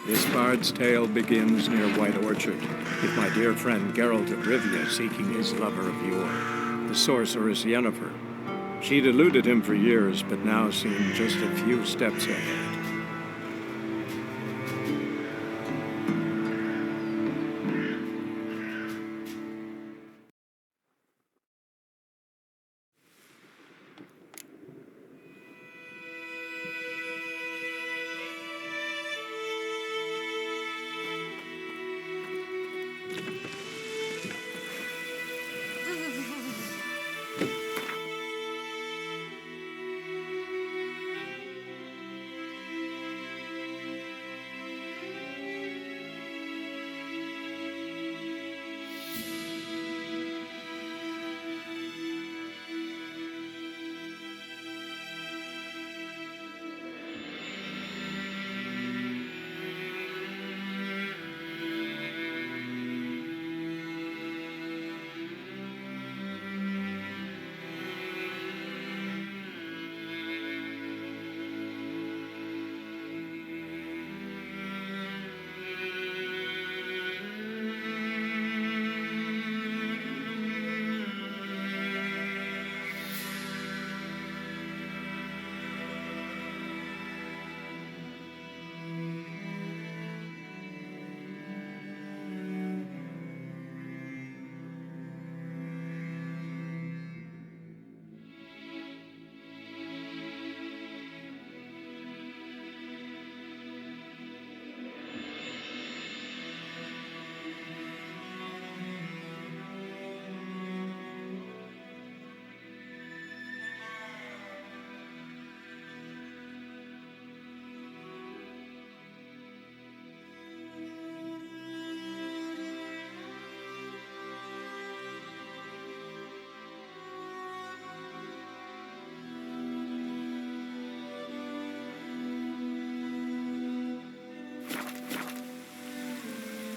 This bard's tale begins near White Orchard, with my dear friend Geralt of Rivia seeking his lover of yore, the sorceress Yennefer. She'd eluded him for years, but now seemed just a few steps ahead.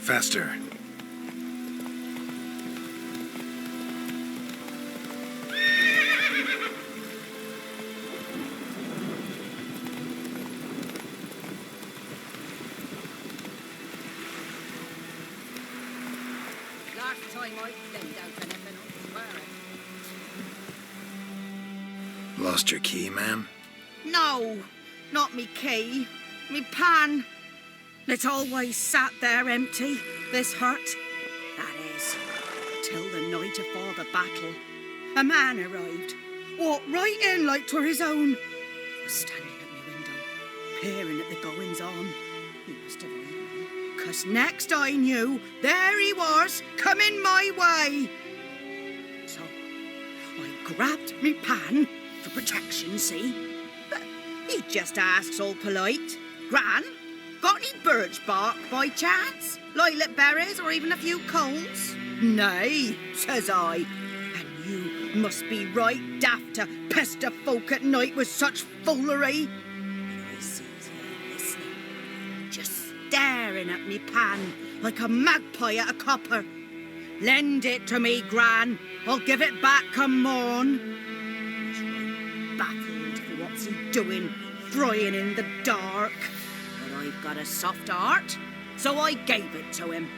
Faster. Last time I laid out anything, I swear it. Lost your key, ma'am? No, not me key. Me pan. It's always sat there empty, this hut. That is, till the night afore the battle. A man arrived, walked right in like 'twere his own. Was standing at me window, peering at the goings-on. He must have heard me, 'cause next I knew, there he was, coming my way. So, I grabbed me pan, for protection, see? But he just asks all polite, "Gran, got any birch bark by chance? Lilac berries or even a few coals?" "Nay," says I. "And you must be right daft to pester folk at night with such foolery." And I sees him listening, just staring at me pan like a magpie at a copper. "Lend it to me, Gran. I'll give it back come morn." He's right baffled for what's he doing, frying in the dark. But I've got a soft heart, so I gave it to him.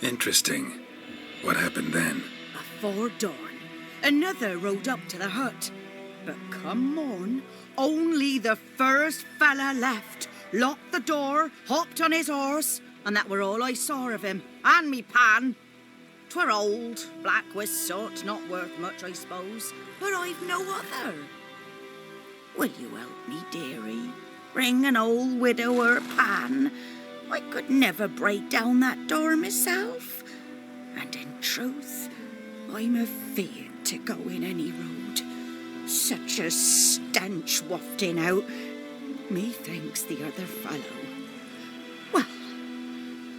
Interesting. What happened then? Afore dawn, another rode up to the hut. But come morn, only the first fella left, locked the door, hopped on his horse, and that were all I saw of him, and me pan. 'Twere old, black with soot, not worth much, I suppose, but I've no other. Will you help me, dearie? Bring an old widower pan. I could never break down that door myself. And in truth, I'm afeard to go in any road. Such a stench wafting out. Methinks the other fellow, well,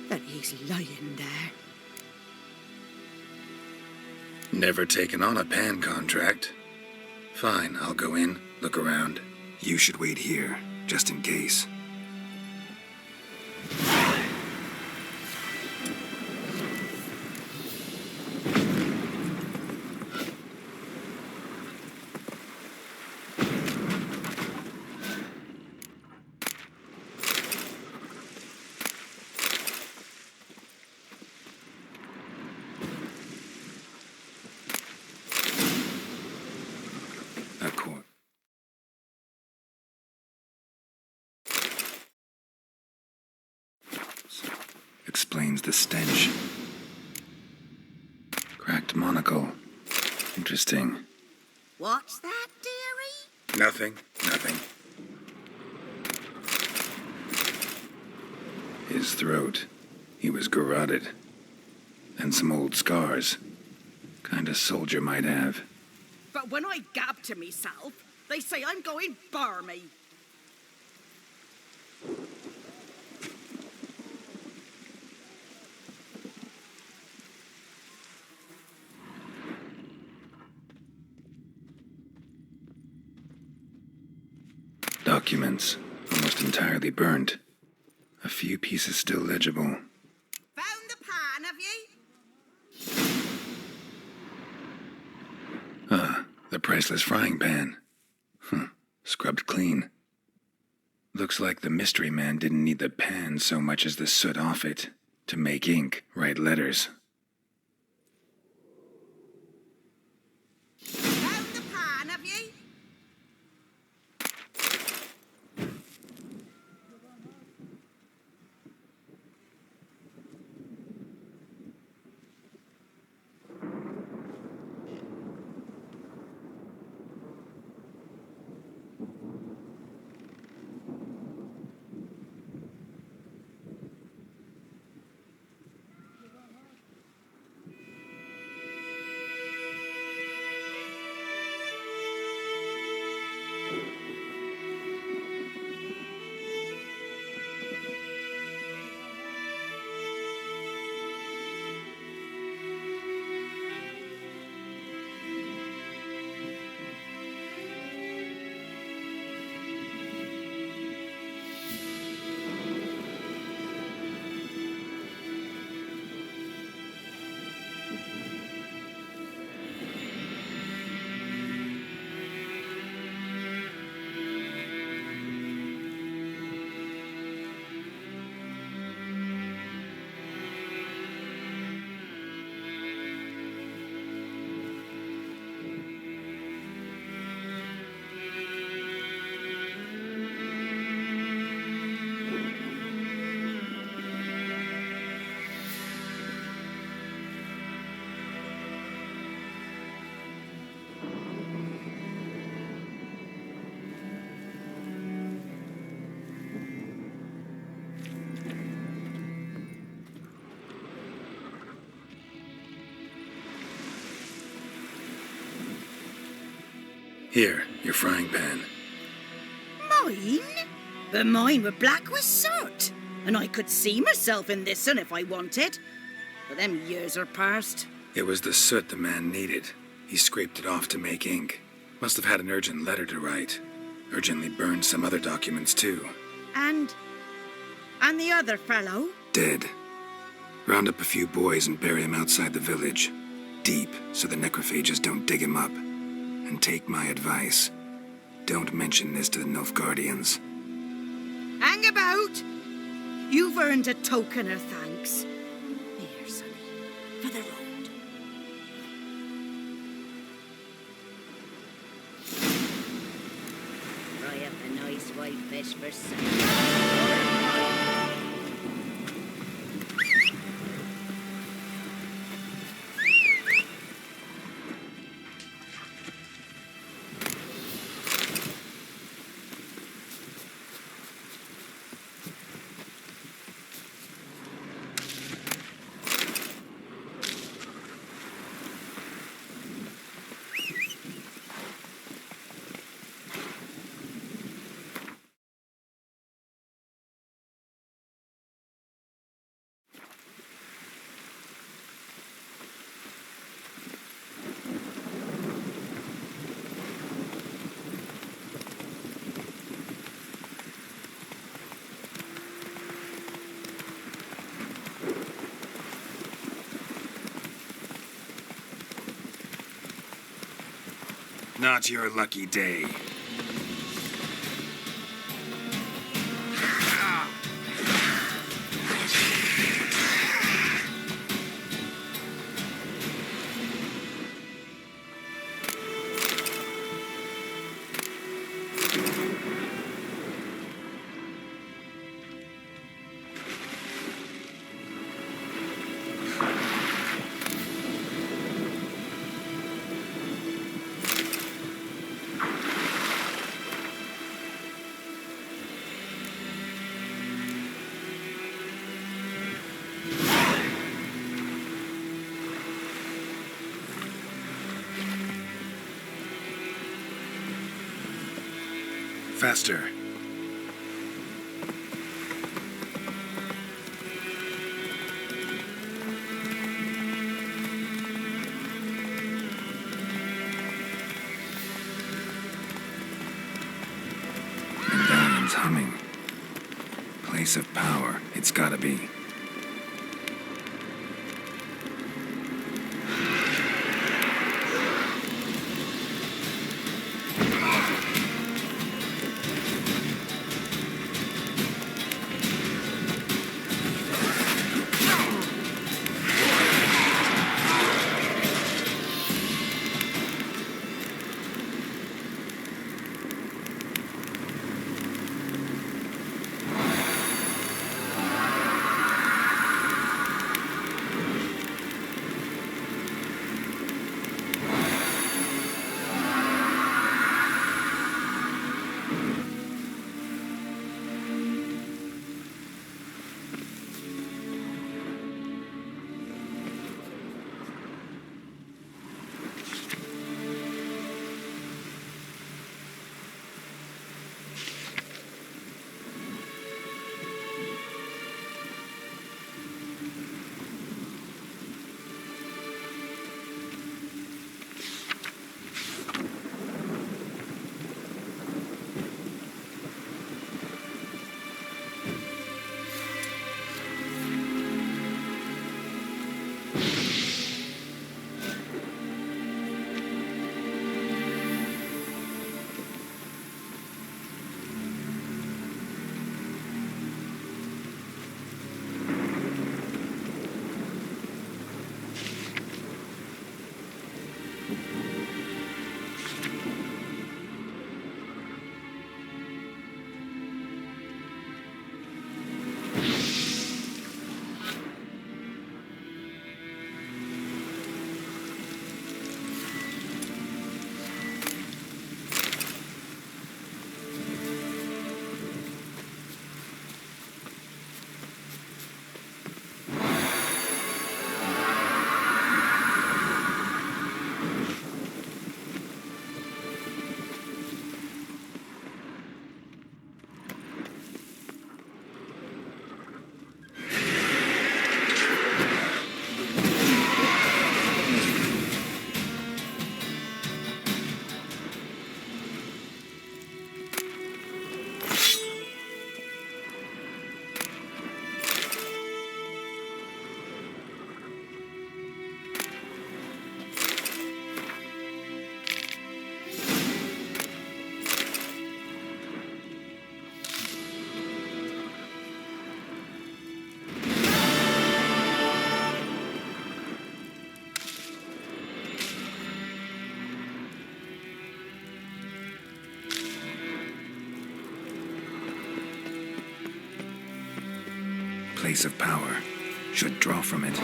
that he's lying there. Never taken on a pan contract. Fine, I'll go in, look around. You should wait here, just in case. A court. Explains the stench. Cracked monocle. Interesting. What's that, dearie? Nothing. His throat. He was garroted. And some old scars. Kinda soldier might have. But when I gab to myself, they say I'm going barmy. Documents. Almost entirely burnt. A few pieces still legible. Found the pan, have you? The priceless frying pan. Scrubbed clean. Looks like the mystery man didn't need the pan so much as the soot off it to make ink, write letters. Found the pan, have you? Here, your frying pan. Mine? But mine were black with soot. And I could see myself in this one if I wanted. But them years are past. It was the soot the man needed. He scraped it off to make ink. Must have had an urgent letter to write. Urgently burned some other documents too. And the other fellow? Dead. Round up a few boys and bury him outside the village. Deep, so the necrophages don't dig him up. And take my advice. Don't mention this to the Nilfgaardians. Hang about! You've earned a token of thanks. Here, sonny, for the road. Fry up a nice white fish for supper. Not your lucky day. Faster. Medallion's humming. Place of power, it's gotta be. Place of power. Should draw from it.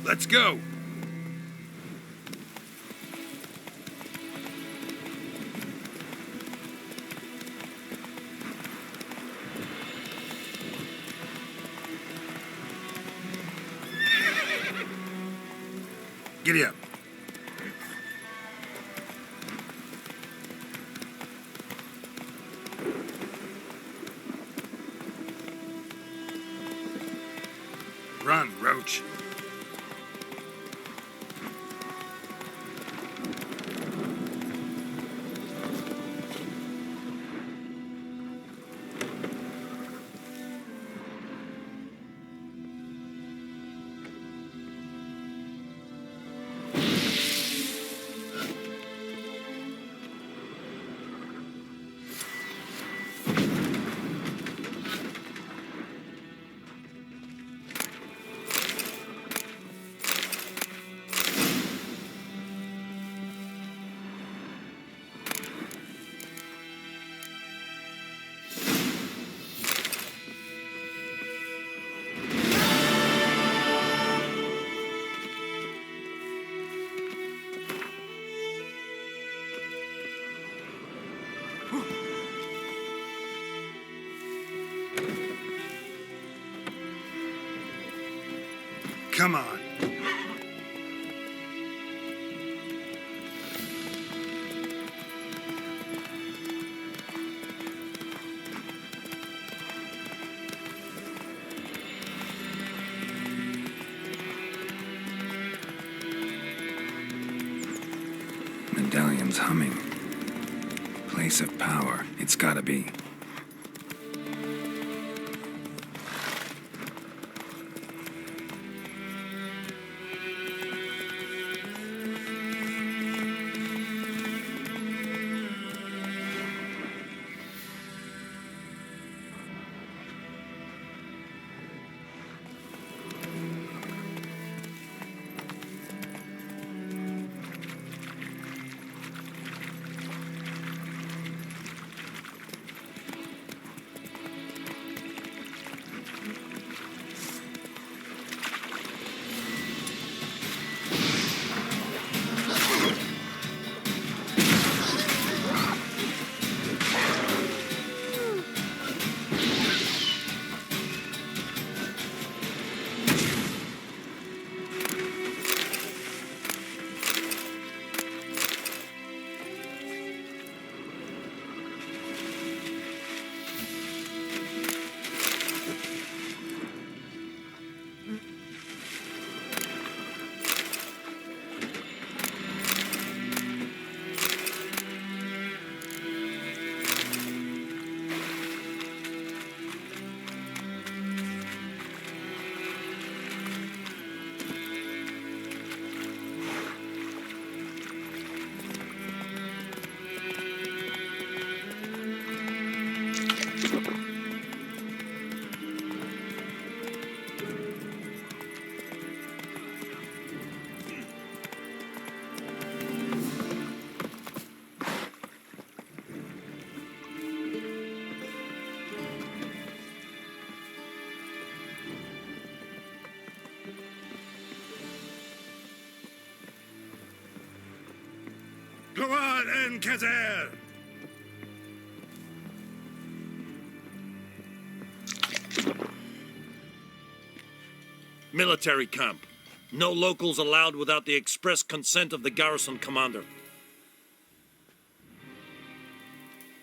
Let's go! Giddy up. approach. Come on. Medallion's humming. Place of power. It's gotta be. Gloire en Kazer! Military camp. No locals allowed without the express consent of the garrison commander.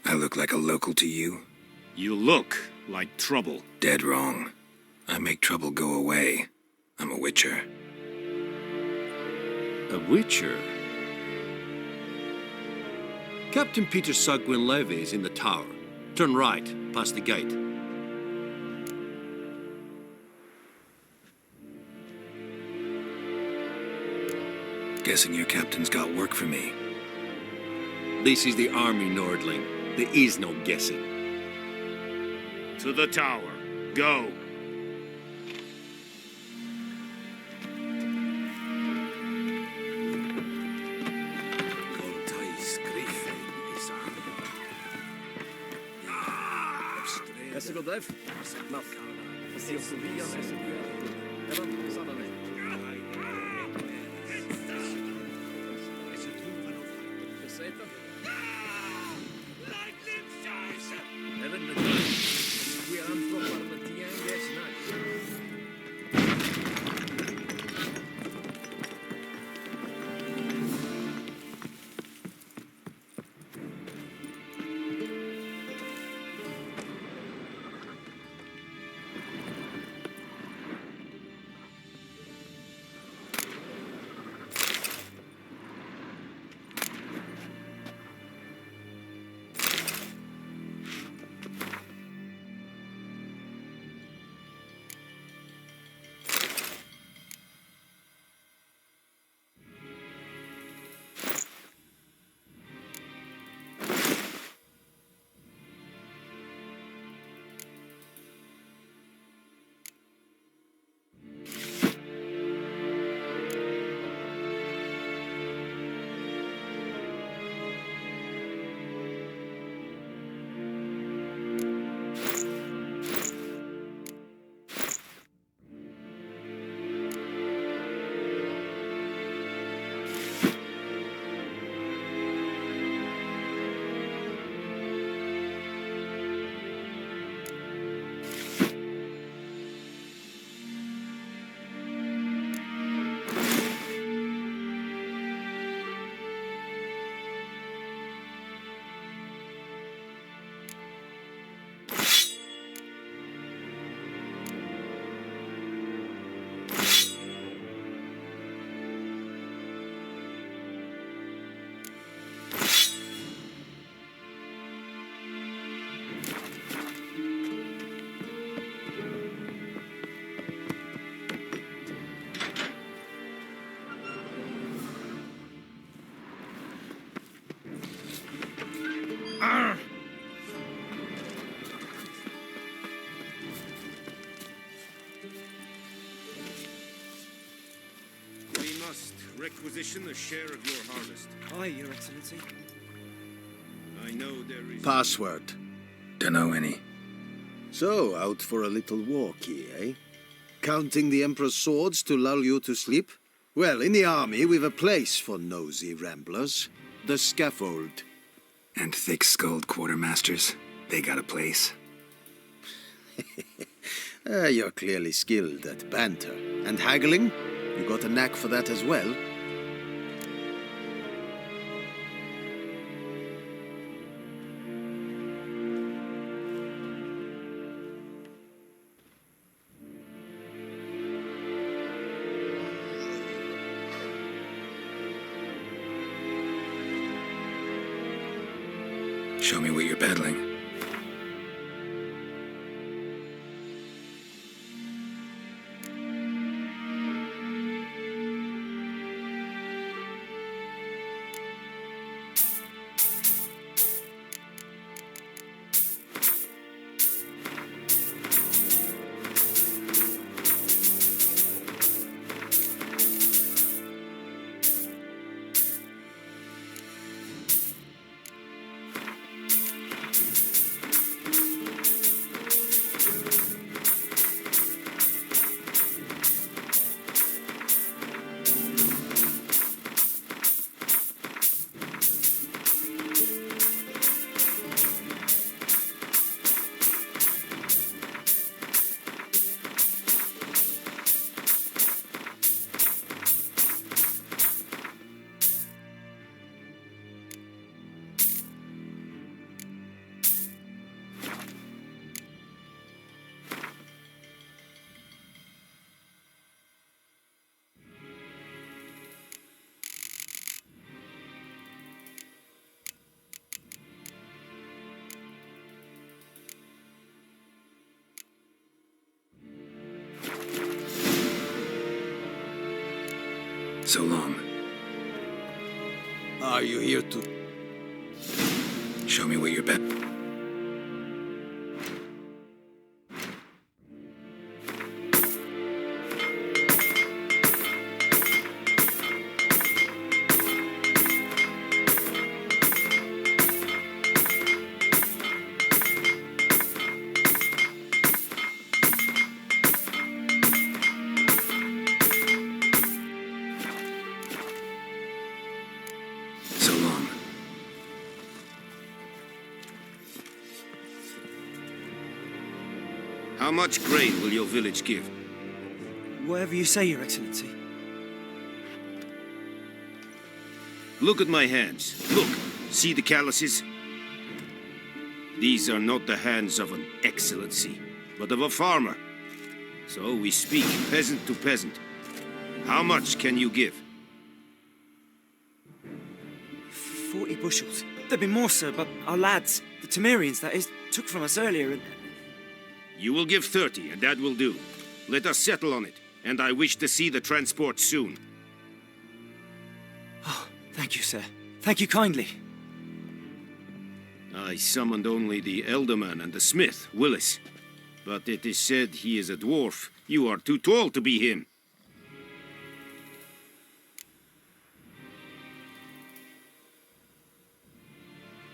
I look like a local to you? You look like trouble. Dead wrong. I make trouble go away. I'm a witcher. A witcher? Captain Peter Sagwin Levy is in the tower. Turn right, past the gate. Guessing your captain's got work for me. This is the army, Nordling. There is no guessing. To the tower. Go. requisition a share of your harvest. Aye, Your Excellency. I know there is... Password. Dunno any. So, out for a little walkie, eh? Counting the Emperor's swords to lull you to sleep? Well, in the army, we've a place for nosy ramblers. The scaffold. And thick-skulled quartermasters, they got a place. You're clearly skilled at banter. And haggling? You got a knack for that as well? Show me what you're peddling. So long. Are you here to... Show me what you're bet. So long. How much grain will your village give? Whatever you say, Your Excellency. Look at my hands. Look. See the calluses? These are not the hands of an excellency, but of a farmer. So we speak peasant to peasant. How much can you give? 40 bushels. There'd be more, sir, but our lads, the Temerians, that is, took from us earlier and... You will give 30, and that will do. Let us settle on it, and I wish to see the transport soon. Oh, thank you, sir. Thank you kindly. I summoned only the elderman and the smith, Willis. But it is said he is a dwarf. You are too tall to be him.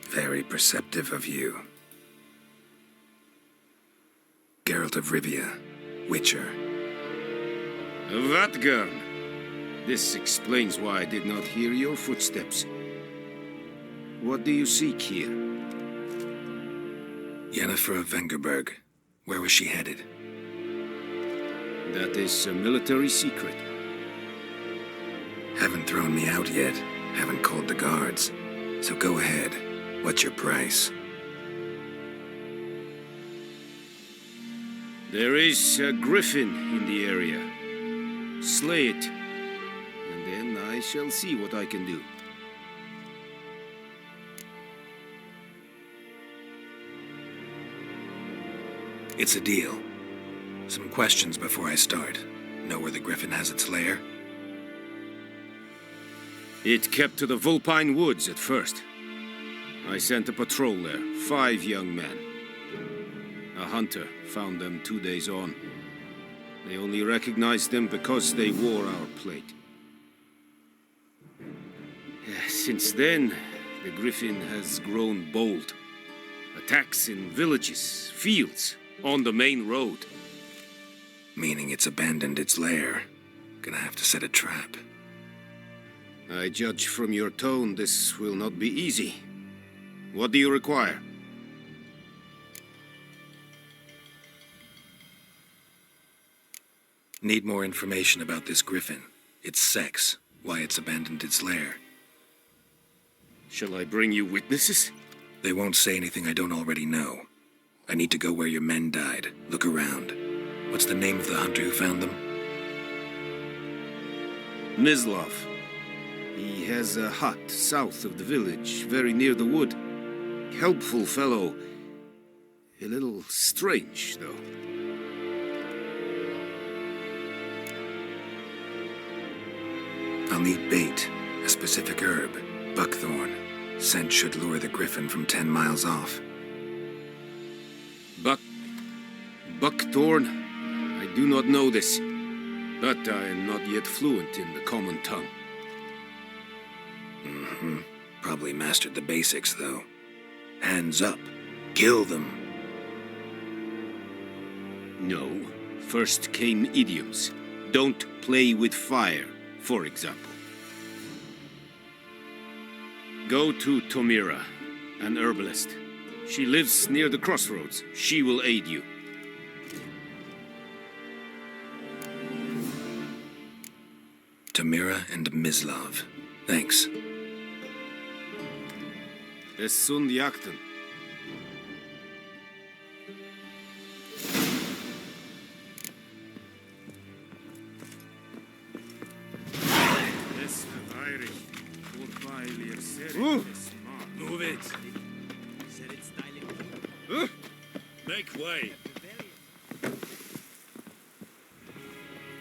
Very perceptive of you. Geralt of Rivia, Witcher. Vatgern. This explains why I did not hear your footsteps. What do you seek here? Yennefer of Vengerberg. Where was she headed? That is a military secret. Haven't thrown me out yet. Haven't called the guards. So go ahead. What's your price? There is a griffin in the area. Slay it, and then I shall see what I can do. It's a deal. Some questions before I start. Know where the griffin has its lair? It kept to the Vulpine Woods at first. I sent a patrol there, 5 young men. A hunter found them 2 days on. They only recognized them because they wore our plate. Since then, the griffin has grown bold. Attacks in villages, fields, on the main road. Meaning it's abandoned its lair. Gonna have to set a trap. I judge from your tone this will not be easy. What do you require? Need more information about this griffin. Its sex, why it's abandoned its lair. Shall I bring you witnesses? They won't say anything I don't already know. I need to go where your men died. Look around. What's the name of the hunter who found them? Mislav. He has a hut south of the village, very near the wood. Helpful fellow. A little strange, though. I'll need bait, a specific herb, buckthorn. Scent should lure the griffin from 10 miles off. Buckthorn? I do not know this, but I am not yet fluent in the common tongue. Probably mastered the basics, though. Hands up. Kill them. No. First came idioms. Don't play with fire, for example. Go to Tomira, an herbalist. She lives near the crossroads. She will aid you. Tamira and Mislav. Thanks. Es sund jakten. Move it. Make way.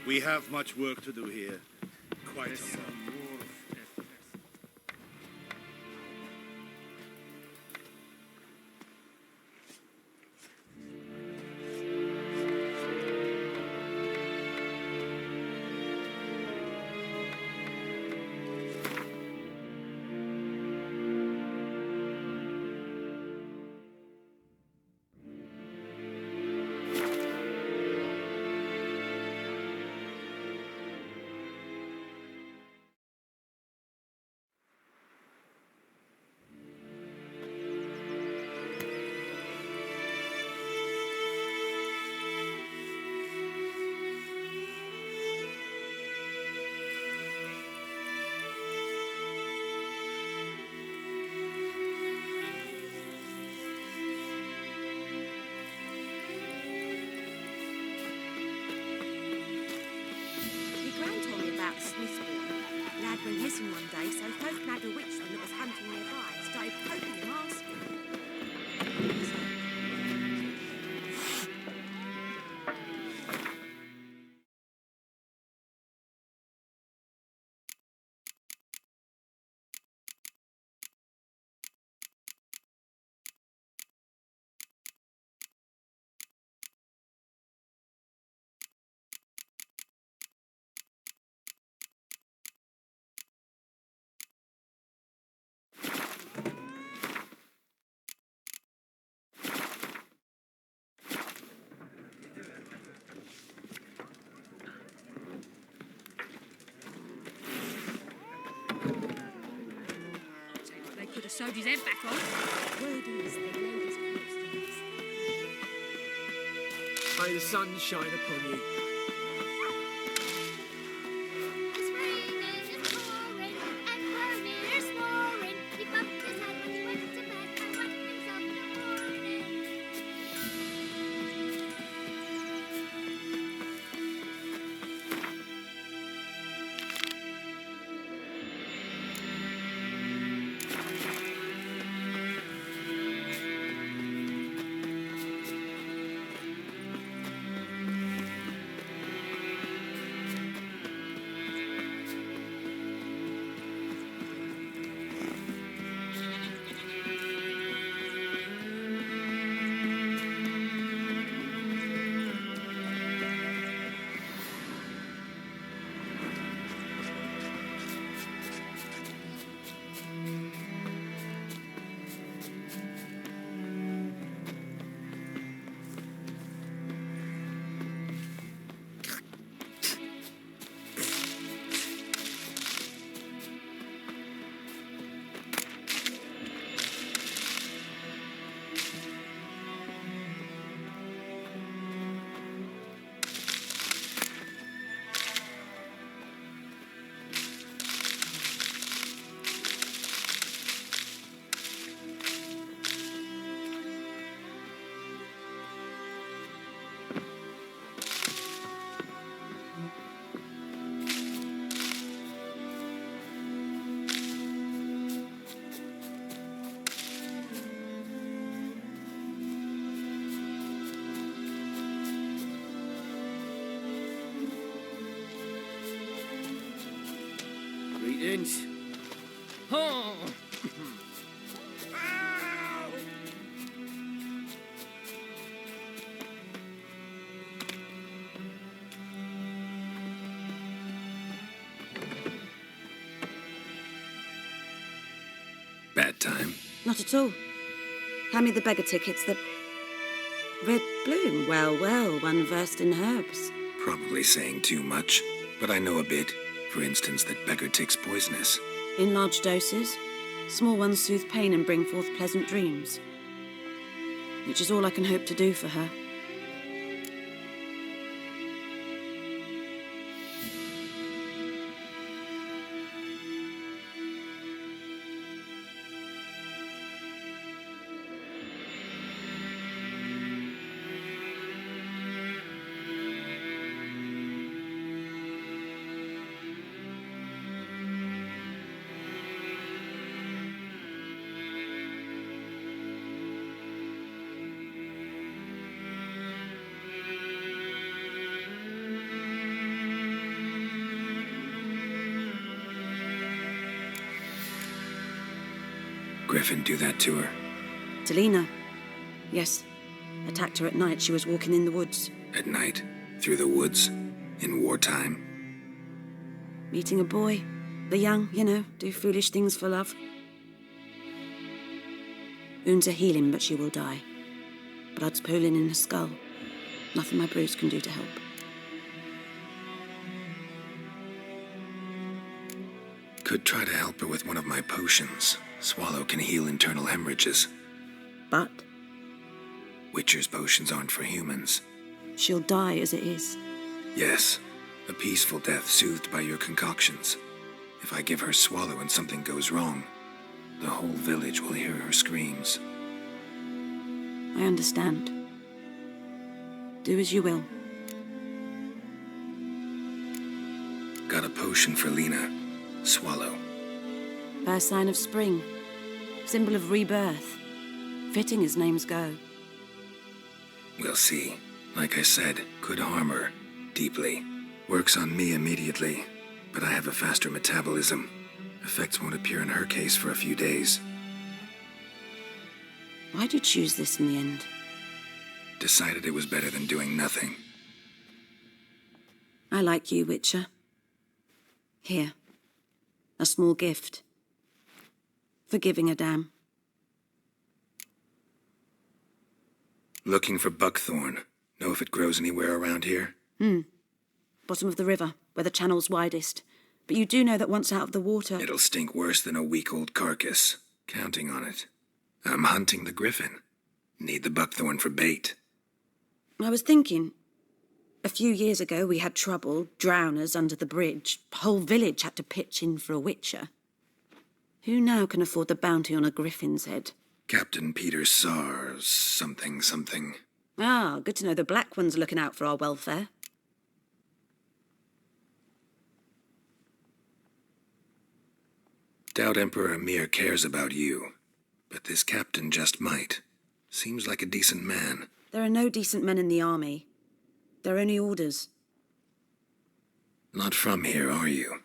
We have much work to do here. Quite a lot. Went missing one day, so folk nabbed a witchman that was hunting nearby and started poking him asking. Put a soldier's head back on. Word is the lady's corpse. May the sun shine upon you. It's raining, it's pouring, and burning, it's roaring. He bumped his head when he went to bed and waked himself in the morning. time. Not at all. Hand me the beggar tickets, the... Red bloom. Well, well, one versed in herbs. Probably saying too much, but I know a bit. For instance, that beggar tick's poisonous. In large doses. Small ones soothe pain and bring forth pleasant dreams. Which is all I can hope to do for her. Griffin do that to her? Delina. Yes. Attacked her at night. She was walking in the woods. At night? Through the woods? In wartime? Meeting a boy. The young, you know, do foolish things for love. Wounds are healing, but she will die. Blood's pooling in her skull. Nothing my bruise can do to help. Could try to help her with one of my potions. Swallow can heal internal hemorrhages. But? Witcher's potions aren't for humans. She'll die as it is. Yes. A peaceful death soothed by your concoctions. If I give her Swallow and something goes wrong, the whole village will hear her screams. I understand. Do as you will. Got a potion for Lena. Swallow. First sign of spring. Symbol of rebirth. Fitting as names go. We'll see. Like I said, could harm her. Deeply. Works on me immediately. But I have a faster metabolism. Effects won't appear in her case for a few days. Why'd you choose this in the end? Decided it was better than doing nothing. I like you, Witcher. Here. A small gift. For giving a damn. Looking for buckthorn. Know if it grows anywhere around here? Bottom of the river, where the channel's widest. But you do know that once out of the water... It'll stink worse than a week-old carcass. Counting on it. I'm hunting the griffin. Need the buckthorn for bait. I was thinking... A few years ago we had trouble, drowners under the bridge. Whole village had to pitch in for a witcher. Who now can afford the bounty on a griffin's head? Captain Peter Sars, something. Ah, good to know the Black One's looking out for our welfare. Doubt Emperor Emir cares about you. But this captain just might. Seems like a decent man. There are no decent men in the army. They're only orders. Not from here, are you?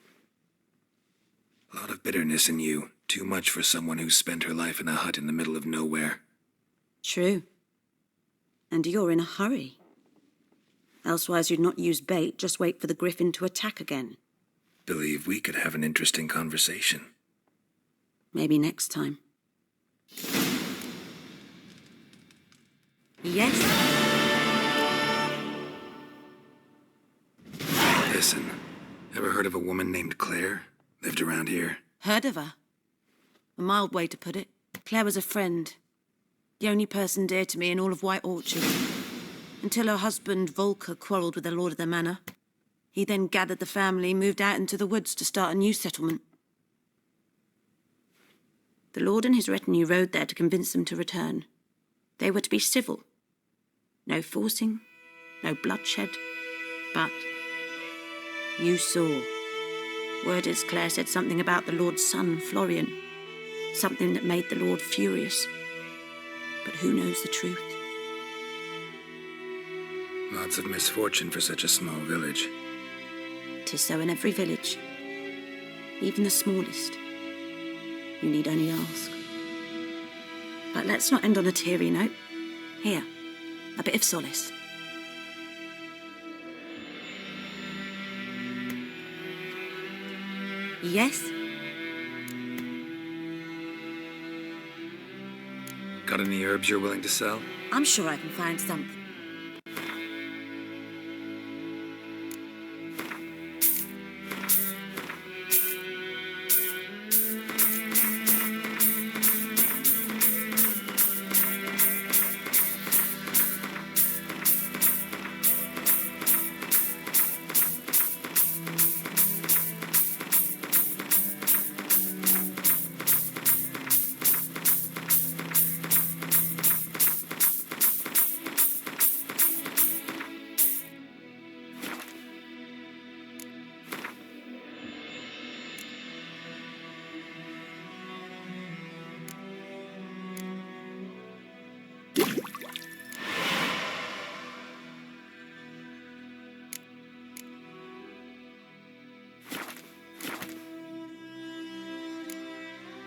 A lot of bitterness in you. Too much for someone who's spent her life in a hut in the middle of nowhere. True. And you're in a hurry. Elsewise you'd not use bait, just wait for the griffin to attack again. Believe we could have an interesting conversation. Maybe next time. Yes? Listen, ever heard of a woman named Claire? Lived around here? Heard of her? A mild way to put it. Claire was a friend. The only person dear to me in all of White Orchard. Until her husband, Volker, quarrelled with the lord of the manor. He then gathered the family, moved out into the woods to start a new settlement. The lord and his retinue rode there to convince them to return. They were to be civil. No forcing, no bloodshed. But you saw. Word is Claire said something about the lord's son, Florian. Something that made the lord furious. But who knows the truth? Lots of misfortune for such a small village. 'Tis so in every village. Even the smallest. You need only ask. But let's not end on a teary note. Here, a bit of solace. Yes? Got any herbs you're willing to sell? I'm sure I can find something.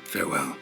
Farewell.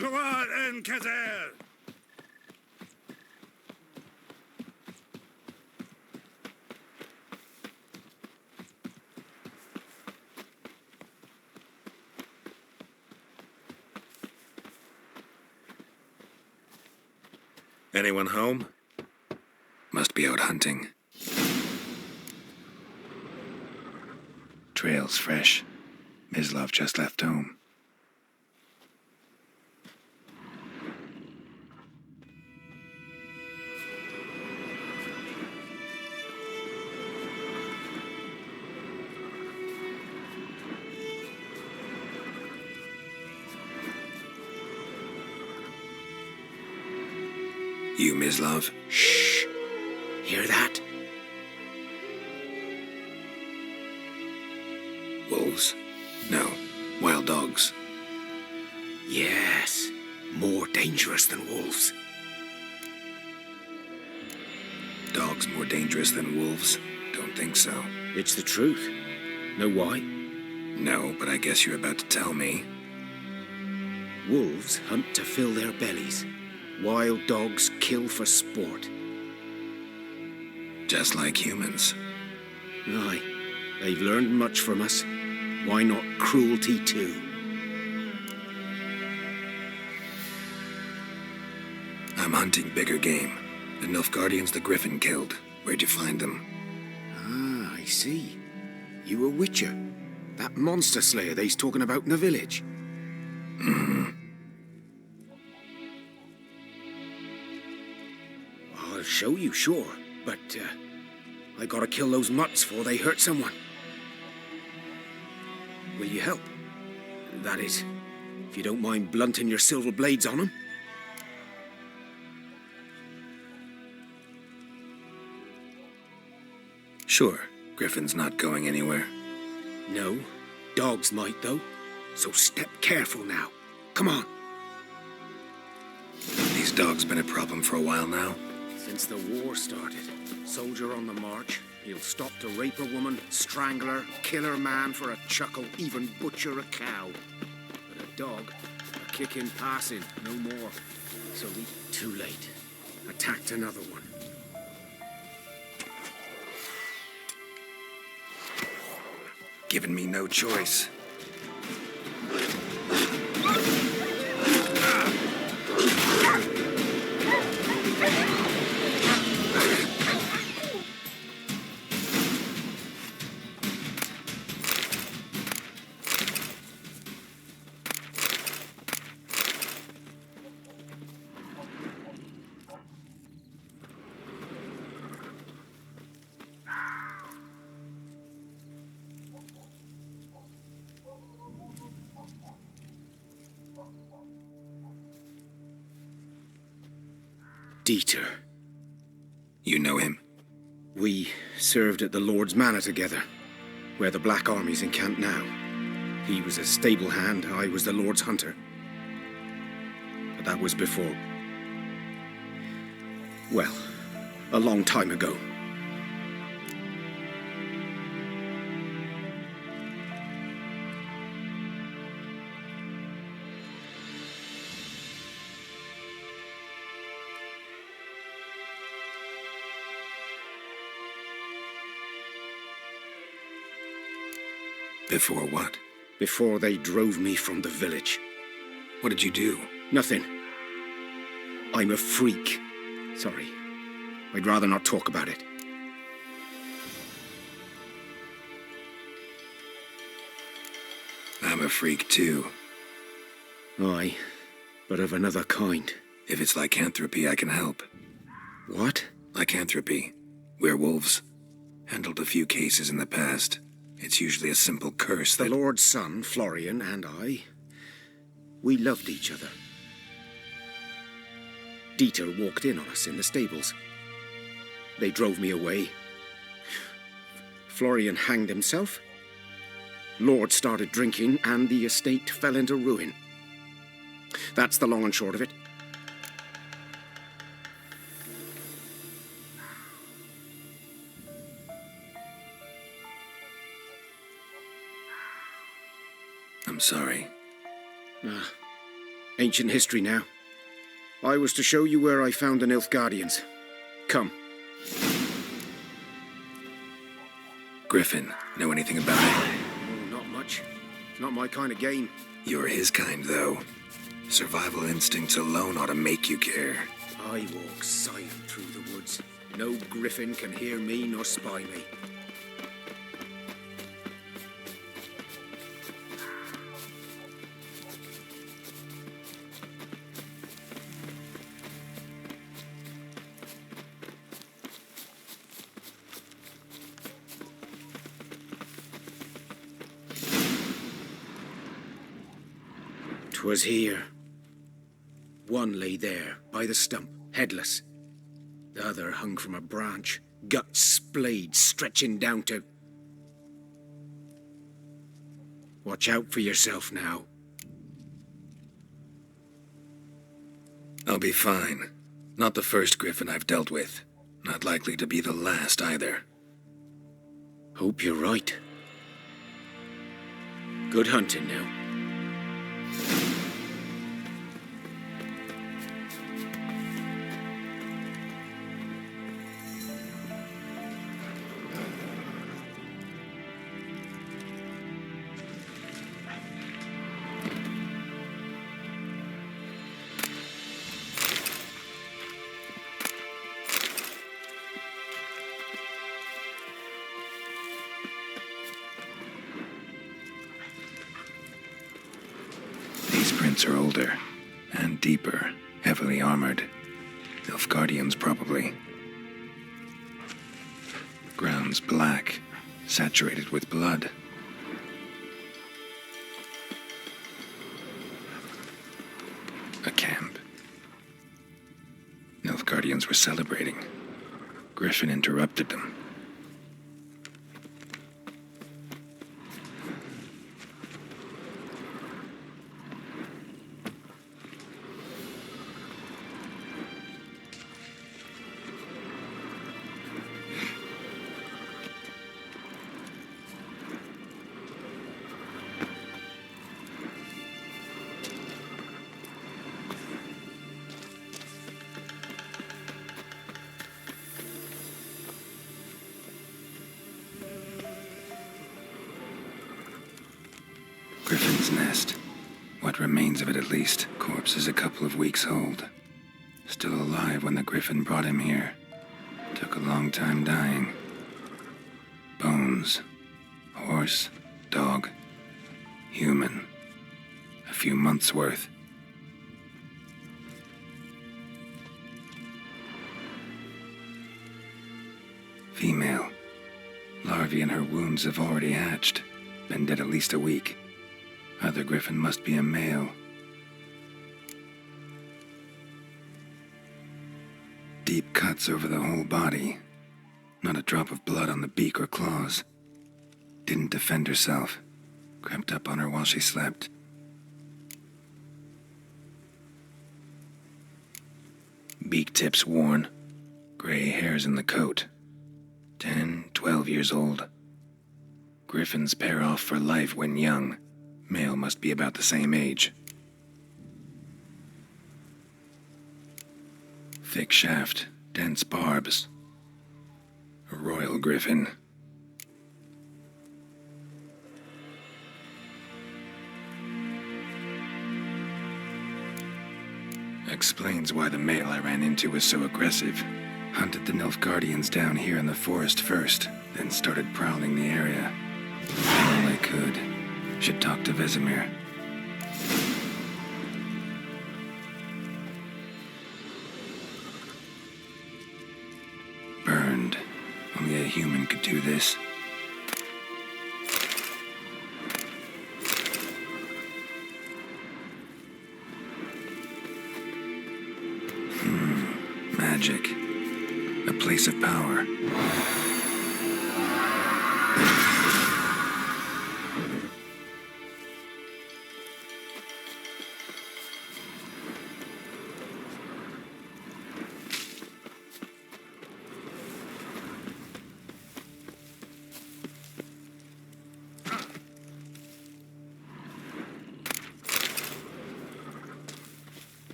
Gloire en Kazer! Anyone home? Must be out hunting. Trail's fresh. Mislov just left home. You, Mislov? Shh! Hear that? Wolves? No. Wild dogs. Yes. More dangerous than wolves. Dogs more dangerous than wolves? Don't think so. It's the truth. Know why? No, but I guess you're about to tell me. Wolves hunt to fill their bellies. Wild dogs kill for sport. Just like humans. Aye. They've learned much from us. Why not cruelty too? I'm hunting bigger game. The Nilfgaardians the Griffin killed. Where'd you find them? Ah, I see. You a witcher? That monster slayer they's talking about in the village? Mm-hmm. I'll show you, sure. But, I gotta kill those mutts before they hurt someone. Will you help? That is, if you don't mind blunting your silver blades on them. Sure, Griffin's not going anywhere. No, dogs might though, so step careful now. Come on. These dogs been a problem for a while now? Since the war started. Soldier on the march, he'll stop to rape a woman, strangle her, kill her man for a chuckle, even butcher a cow. But a dog, a kicking passing, no more. So we, too late, attacked another one. Giving me no choice. Dieter. You know him? We served at the Lord's Manor together, where the Black Army's encamped now. He was a stable hand, I was the Lord's hunter. But that was before... well, a long time ago. Before what? Before they drove me from the village. What did you do? Nothing. I'm a freak. Sorry. I'd rather not talk about it. I'm a freak too. Aye, but of another kind. If it's lycanthropy, I can help. What? Lycanthropy. Werewolves. Handled a few cases in the past. It's usually a simple curse that... The Lord's son, Florian, and I, we loved each other. Dieter walked in on us in the stables. They drove me away. Florian hanged himself. Lord started drinking, and the estate fell into ruin. That's the long and short of it. I'm sorry. Ancient history now. I was to show you where I found the Nilfgaardians. Come. Griffin, know anything about it? Oh, not much. It's not my kind of game. You're his kind, though. Survival instincts alone ought to make you care. I walk silent through the woods. No griffin can hear me nor spy me. Was here. One lay there, by the stump, headless. The other hung from a branch, guts splayed, stretching down to... Watch out for yourself now. I'll be fine. Not the first griffin I've dealt with. Not likely to be the last either. Hope you're right. Good hunting now. Are older and deeper, heavily armored. Nilfgaardians, probably. Ground Bones black, saturated with blood. A camp. Nilfgaardians were celebrating. Griffin interrupted them. Griffin's nest. What remains of it, at least. Corpse is a couple of weeks old. Still alive when the Griffin brought him here. Took a long time dying. Bones. Horse. Dog. Human. A few months' worth. Female. Larvae in her wounds have already hatched. Been dead at least a week. Other Griffin must be a male. Deep cuts over the whole body. Not a drop of blood on the beak or claws. Didn't defend herself. Crept up on her while she slept. Beak tips worn. Gray hairs in the coat. 10, 12 years old. Griffins pair off for life when young. Male must be about the same age. Thick shaft, dense barbs. A royal griffin. Explains why the male I ran into was so aggressive. Hunted the Nilfgaardians down here in the forest first, then started prowling the area. All I could. Should talk to Vesemir. Burned. Only a human could do this. Magic. A place of power.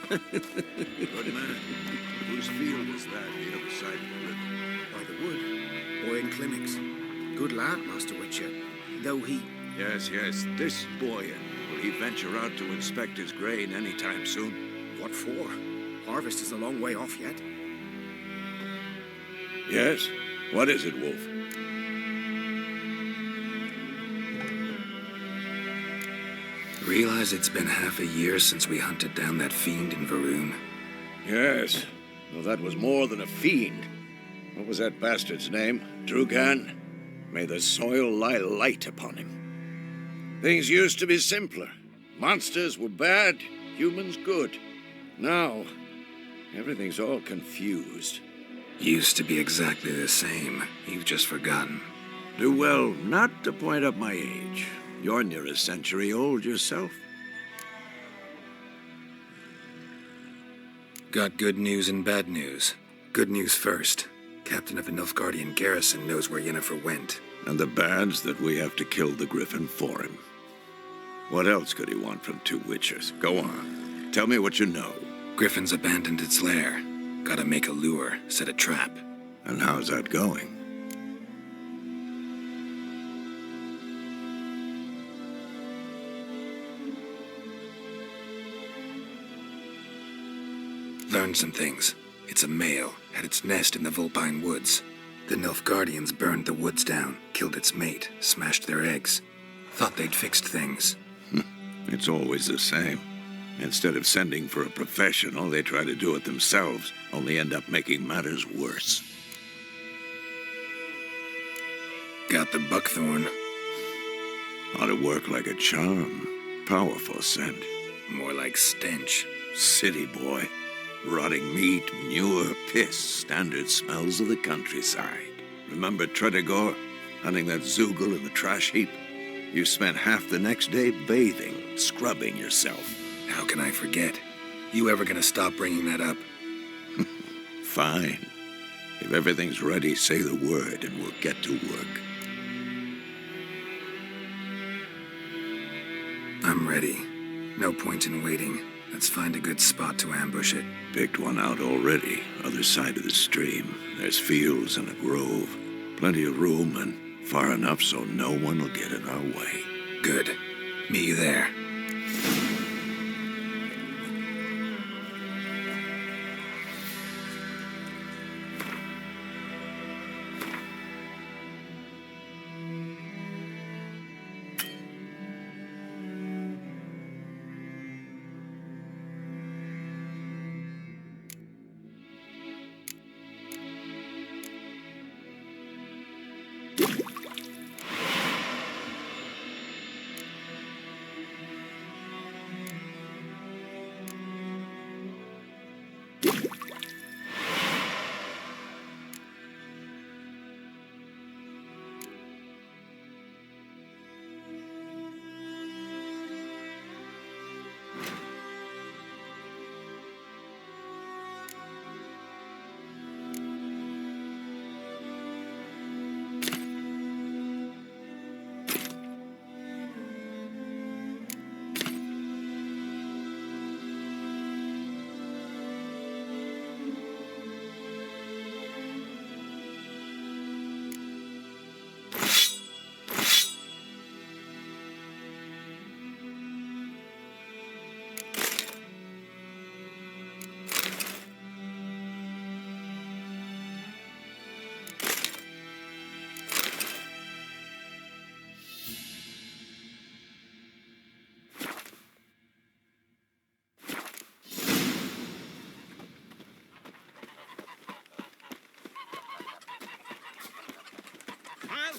Good man. Whose field is that the other side of the river? By the wood. Boy in clinics. Good lad, Master Witcher. Though he... Yes, this boy. Will he venture out to inspect his grain any time soon? What for? Harvest is a long way off yet. Yes? What is it, Wolf? Realize it's been half a year since we hunted down that fiend in Varun? Yes. Well, that was more than a fiend. What was that bastard's name? Drugan? May the soil lie light upon him. Things used to be simpler. Monsters were bad, humans good. Now, everything's all confused. Used to be exactly the same. You've just forgotten. Do well not to point up my age. You're near a century old yourself. Got good news and bad news. Good news first. Captain of the Nilfgaardian garrison knows where Yennefer went. And the bad's that we have to kill the Griffin for him. What else could he want from two Witchers? Go on. Tell me what you know. Griffin's abandoned its lair. Gotta make a lure, set a trap. And how's that going? Learned some things. It's a male, had its nest in the Vulpine Woods. The Nilfgaardians burned the woods down, killed its mate, smashed their eggs. Thought they'd fixed things. It's always the same. Instead of sending for a professional, they try to do it themselves, only end up making matters worse. Got the buckthorn. Ought to work like a charm. Powerful scent. More like stench. City boy. Rotting meat, manure, piss, standard smells of the countryside. Remember Tredegor? Hunting that Zoogle in the trash heap? You spent half the next day bathing, scrubbing yourself. How can I forget? You ever gonna stop bringing that up? Fine. If everything's ready, say the word and we'll get to work. I'm ready. No point in waiting. Let's find a good spot to ambush it. Picked one out already, other side of the stream. There's fields and a grove. Plenty of room and far enough so no one will get in our way. Good. Meet you there.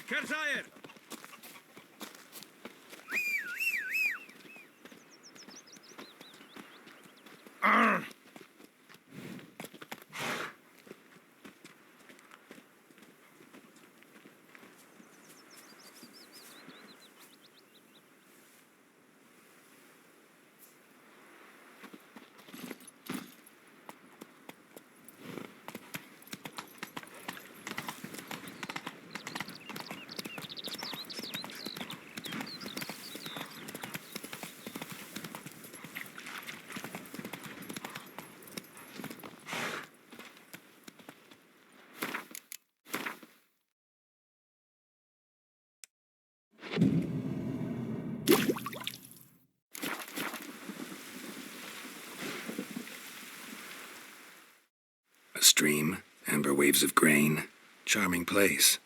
Kerzaier! A stream, amber waves of grain. Charming place.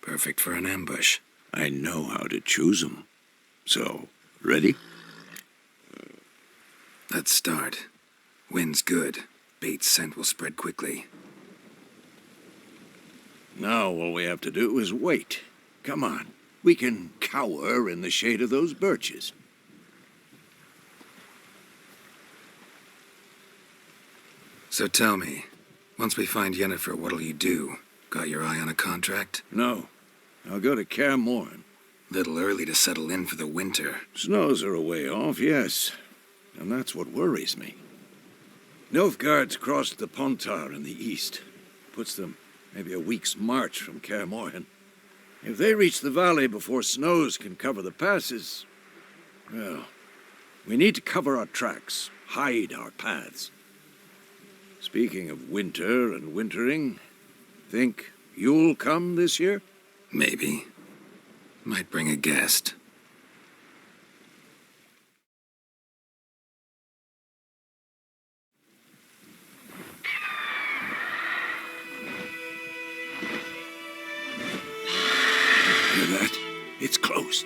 Perfect for an ambush. I know how to choose 'em. So, ready? Let's start. Wind's good. Bait's scent will spread quickly. Now all we have to do is wait. Come on. We can cower in the shade of those birches. So tell me, Once we find Yennefer, what'll you do? Got your eye on a contract? No. I'll go to Kaer Morhen. Little early to settle in for the winter. Snows are a way off, yes. And that's what worries me. Nilfgaard's crossed the Pontar in the east. Puts them maybe a week's march from Kaer Morhen. If they reach the valley before snows can cover the passes, well, we need to cover our tracks, hide our paths. Speaking of winter and wintering, think you'll come this year? Maybe. Might bring a guest. Hear that? It's close.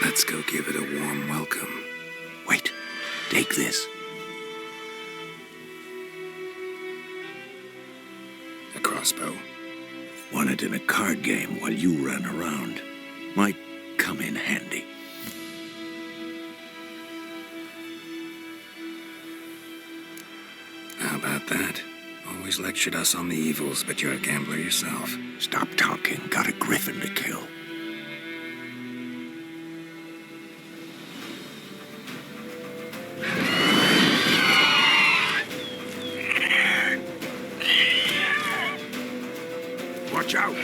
Let's go give it a warm welcome. Wait, take this. A crossbow? Won it in a card game while you ran around. Might come in handy. How about that? Always lectured us on the evils, but you're a gambler yourself. Stop talking. Got a griffin to kill. Watch out!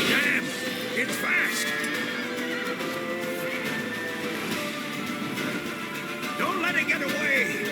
Damn! It's fast! Don't let it get away!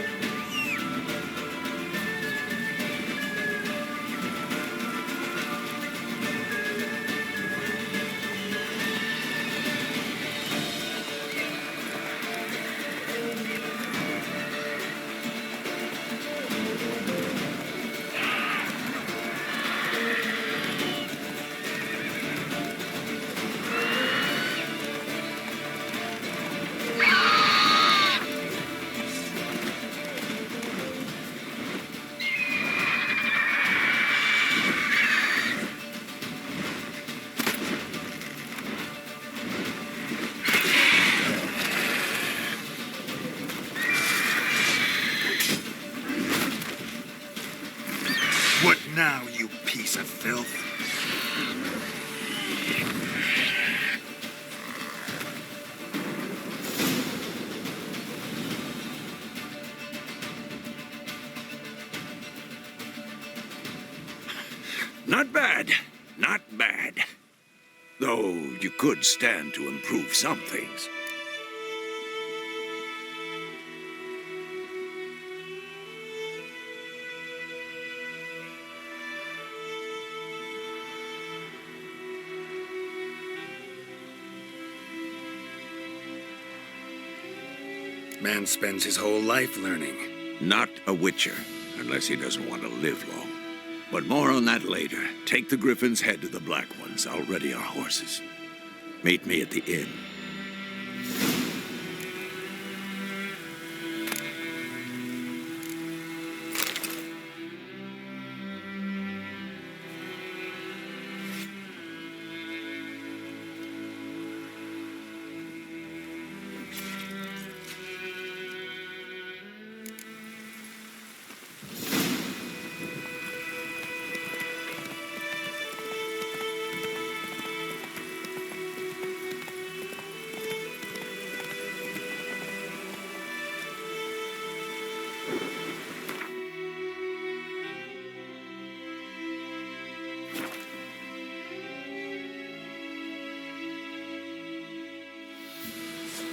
What now, you piece of filth? Not bad. Not bad. Though you could stand to improve some things. Man spends his whole life learning. Not a witcher, unless he doesn't want to live long. But more on that later. Take the griffin's head to the Black Ones. I'll ready our horses. Meet me at the inn.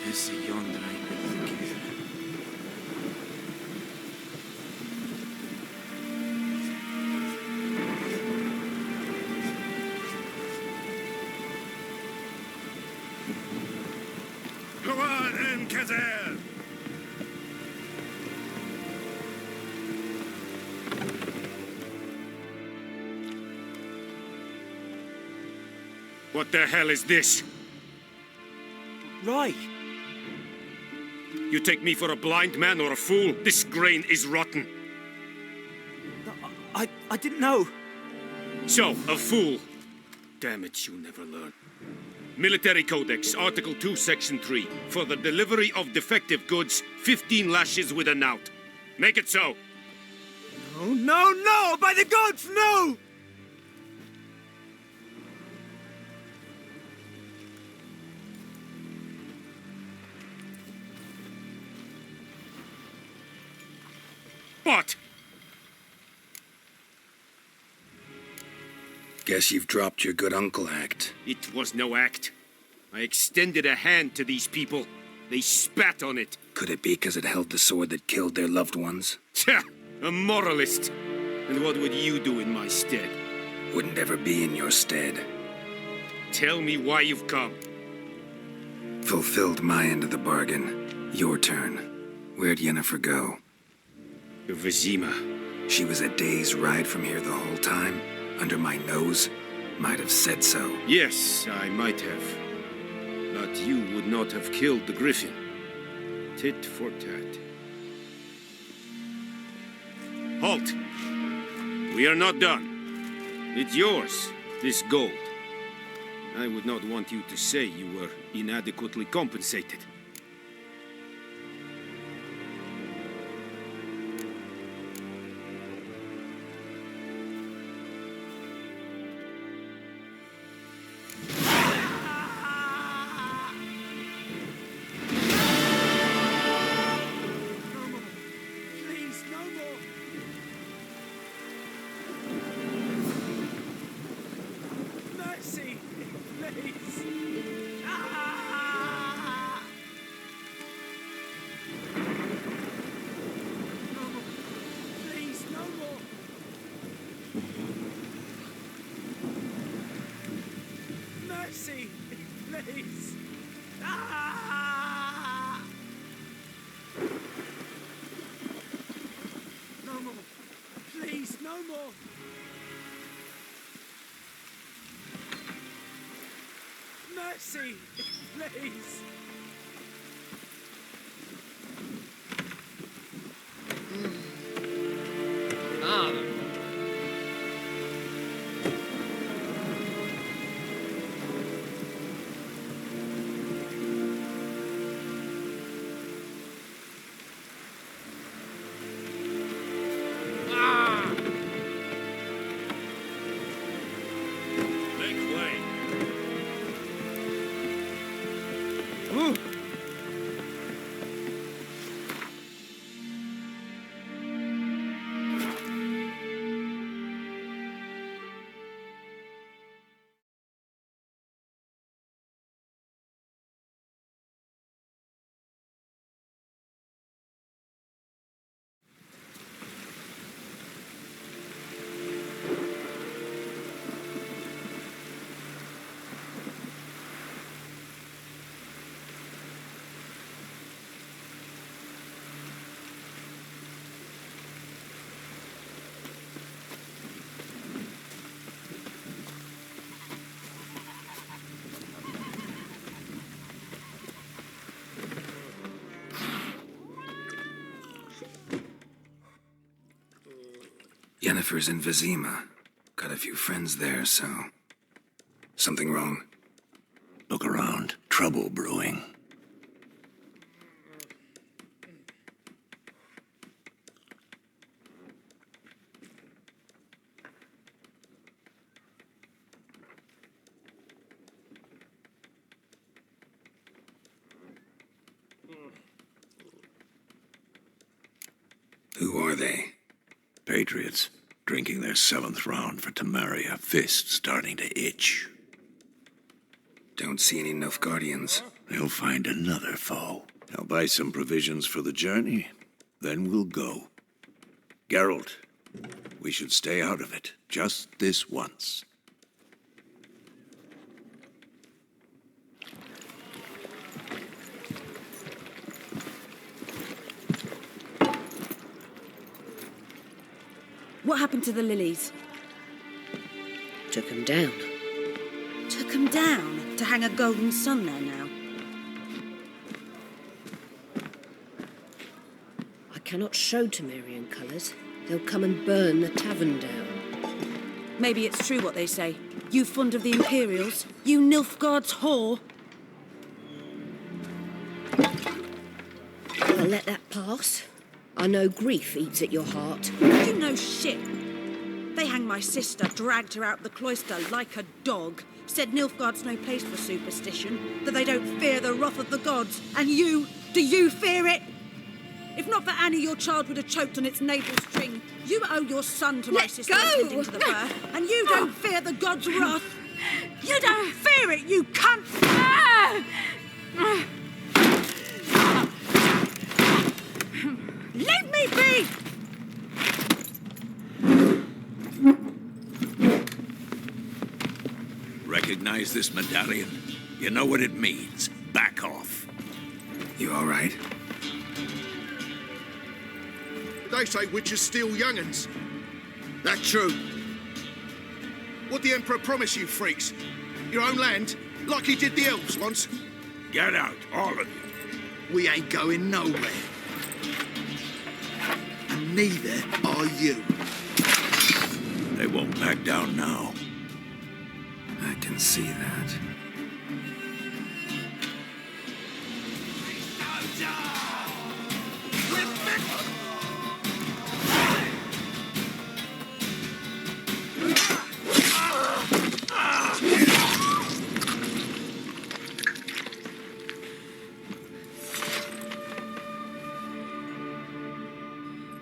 Is the yonder ain't been forgiven. Go on, Enkazel! What the hell is this? Right. You take me for a blind man or a fool? This grain is rotten. I didn't know. So, a fool. Damn it, you'll never learn. Military Codex, Article 2, Section 3. For the delivery of defective goods, 15 lashes with a knout. Make it so. No, no, no! By the gods, no! What? Guess you've dropped your good uncle act. It was no act. I extended a hand to these people. They spat on it. Could it be because it held the sword that killed their loved ones? Tja, a moralist. And what would you do in my stead? Wouldn't ever be in your stead. Tell me why you've come. Fulfilled my end of the bargain. Your turn. Where'd Yennefer go? To Vizima. She was a day's ride from here the whole time? Under my nose? Might have said so. Yes, I might have. But you would not have killed the griffin. Tit for tat. Halt! We are not done. It's yours, this gold. I would not want you to say you were inadequately compensated. Mercy, please. Yennefer's in Vizima. Got a few friends there, so... Something wrong? Look around. Trouble brewing. Who are they? Patriots, drinking their 7th round for Temeria, fist starting to itch. Don't see any Nilfgaardians. They'll find another foe. I'll buy some provisions for the journey, then we'll go. Geralt, we should stay out of it, just this once. What happened to the lilies? Took them down. Took them down to hang a golden sun there now. I cannot show Temerian colours. They'll come and burn the tavern down. Maybe it's true what they say. You fond of the Imperials? You Nilfgaard's whore? I'll let that pass. I know grief eats at your heart. You know shit. They hanged my sister, dragged her out the cloister like a dog. Said Nilfgaard's no place for superstition, that they don't fear the wrath of the gods. And you, do you fear it? If not for Annie, your child would have choked on its navel string. You owe your son to my sister attending to the birth, and you don't fear the gods' wrath. You don't fear it, you cunt! Leave me be! Recognize this medallion? You know what it means. Back off. You all right? They say witches steal young'uns. That true. What the Emperor promise you, freaks? Your own land, like he did the elves once? Get out, all of you. We ain't going nowhere. And neither are you. They won't back down now. I can see that.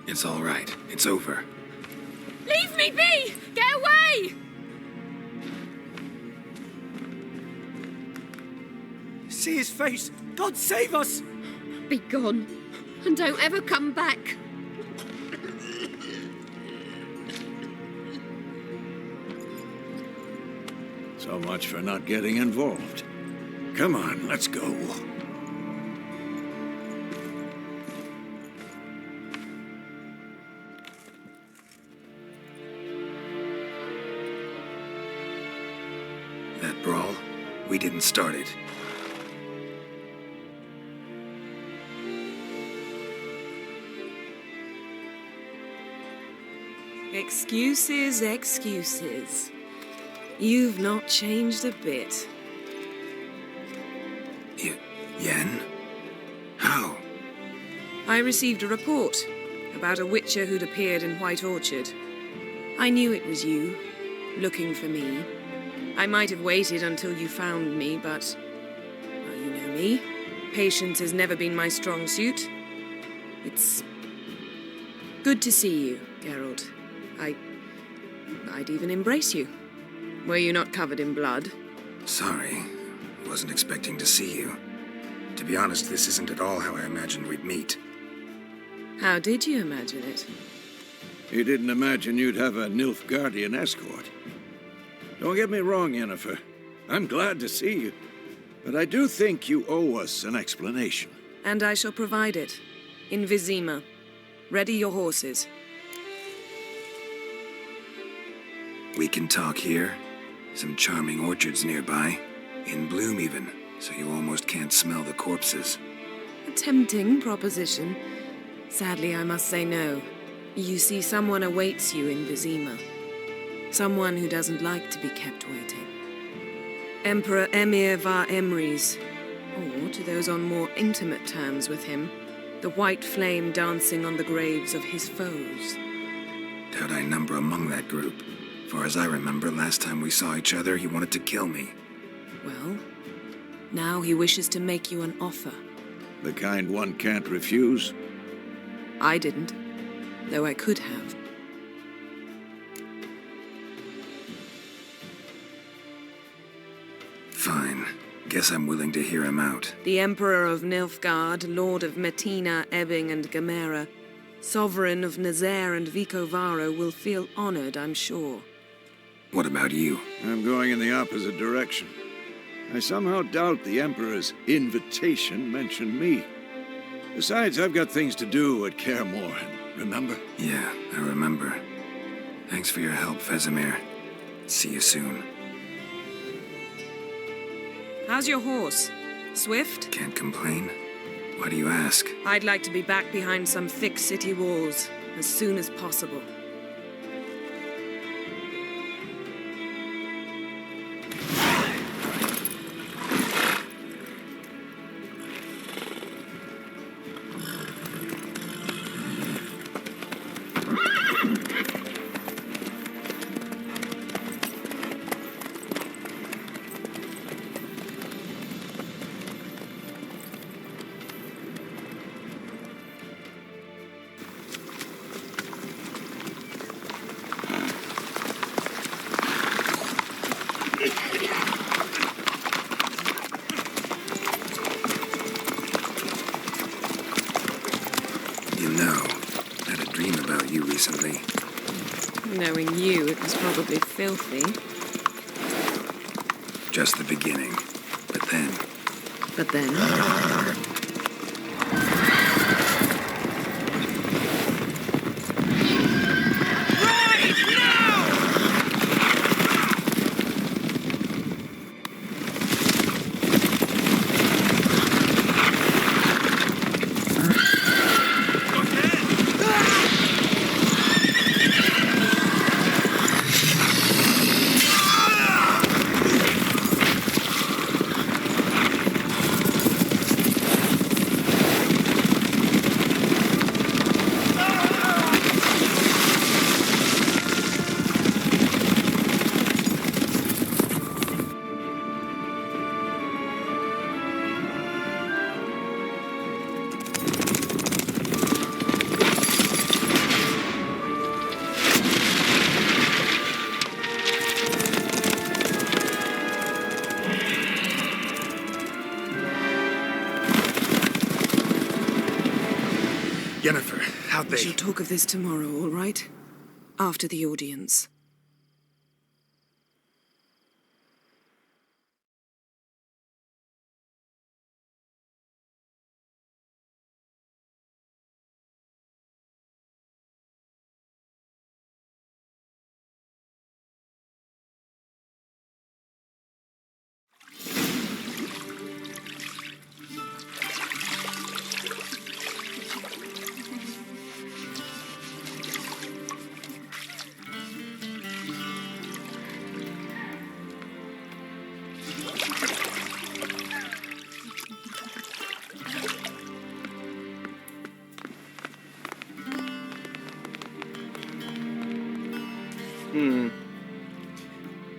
It's all right. It's over. Leave me be! Get away! See his face! God save us! Be gone, and don't ever come back. So much for not getting involved. Come on, let's go. That brawl, we didn't start it. Excuses, excuses. You've not changed a bit. Yen? How? I received a report about a witcher who'd appeared in White Orchard. I knew it was you, looking for me. I might have waited until you found me, but... well, you know me. Patience has never been my strong suit. It's... good to see you, Geralt. I'd even embrace you. Were you not covered in blood? Sorry. Wasn't expecting to see you. To be honest, this isn't at all how I imagined we'd meet. How did you imagine it? You didn't imagine you'd have a Nilfgaardian escort. Don't get me wrong, Yennefer. I'm glad to see you. But I do think you owe us an explanation. And I shall provide it. In Vizima. Ready your horses. We can talk here. Some charming orchards nearby. In bloom even, so you almost can't smell the corpses. A tempting proposition. Sadly, I must say no. You see, someone awaits you in Vizima. Someone who doesn't like to be kept waiting. Emperor Emir var Emrys. Or, to those on more intimate terms with him, the white flame dancing on the graves of his foes. Doubt I number among that group. Far as I remember, last time we saw each other, he wanted to kill me. Well, now he wishes to make you an offer. The kind one can't refuse? I didn't, though I could have. Fine. Guess I'm willing to hear him out. The Emperor of Nilfgaard, Lord of Metina, Ebbing and Gamera, Sovereign of Nazaire and Vicovaro will feel honored, I'm sure. What about you? I'm going in the opposite direction. I somehow doubt the Emperor's invitation mentioned me. Besides, I've got things to do at Kaer Morhen, remember? Yeah, I remember. Thanks for your help, Vesemir. See you soon. How's your horse? Swift? Can't complain. Why do you ask? I'd like to be back behind some thick city walls as soon as possible. recently. Knowing you, it was probably filthy. Just the beginning. But then... But then... Yennefer, how'd We they... shall talk of this tomorrow, all right? After the audience.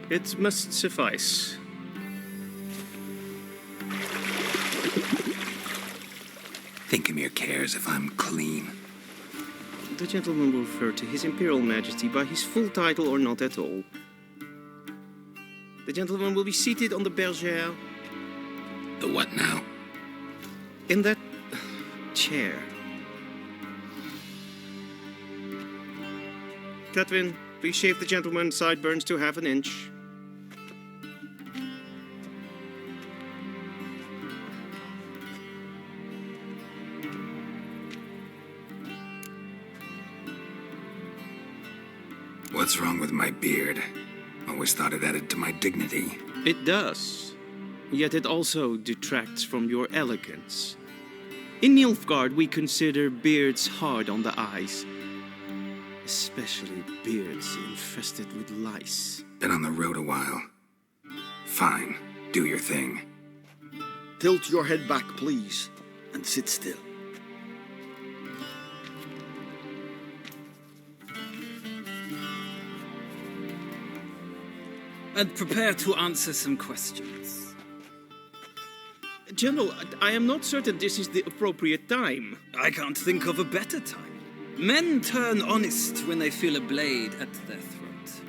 It must suffice. Thinkamere cares if I'm clean. The gentleman will refer to His Imperial Majesty by his full title or not at all. The gentleman will be seated on the bergère. The what now? In that chair. Catwin, please shave the gentleman's sideburns to half an inch. What's wrong with my beard? Always thought it added to my dignity. It does. Yet it also detracts from your elegance. In Nilfgaard, we consider beards hard on the eyes. Especially beards infested with lice. Been on the road a while. Fine, do your thing. Tilt your head back, please, and sit still. And prepare to answer some questions. General, I am not certain this is the appropriate time. I can't think of a better time. Men turn honest when they feel a blade at their throat.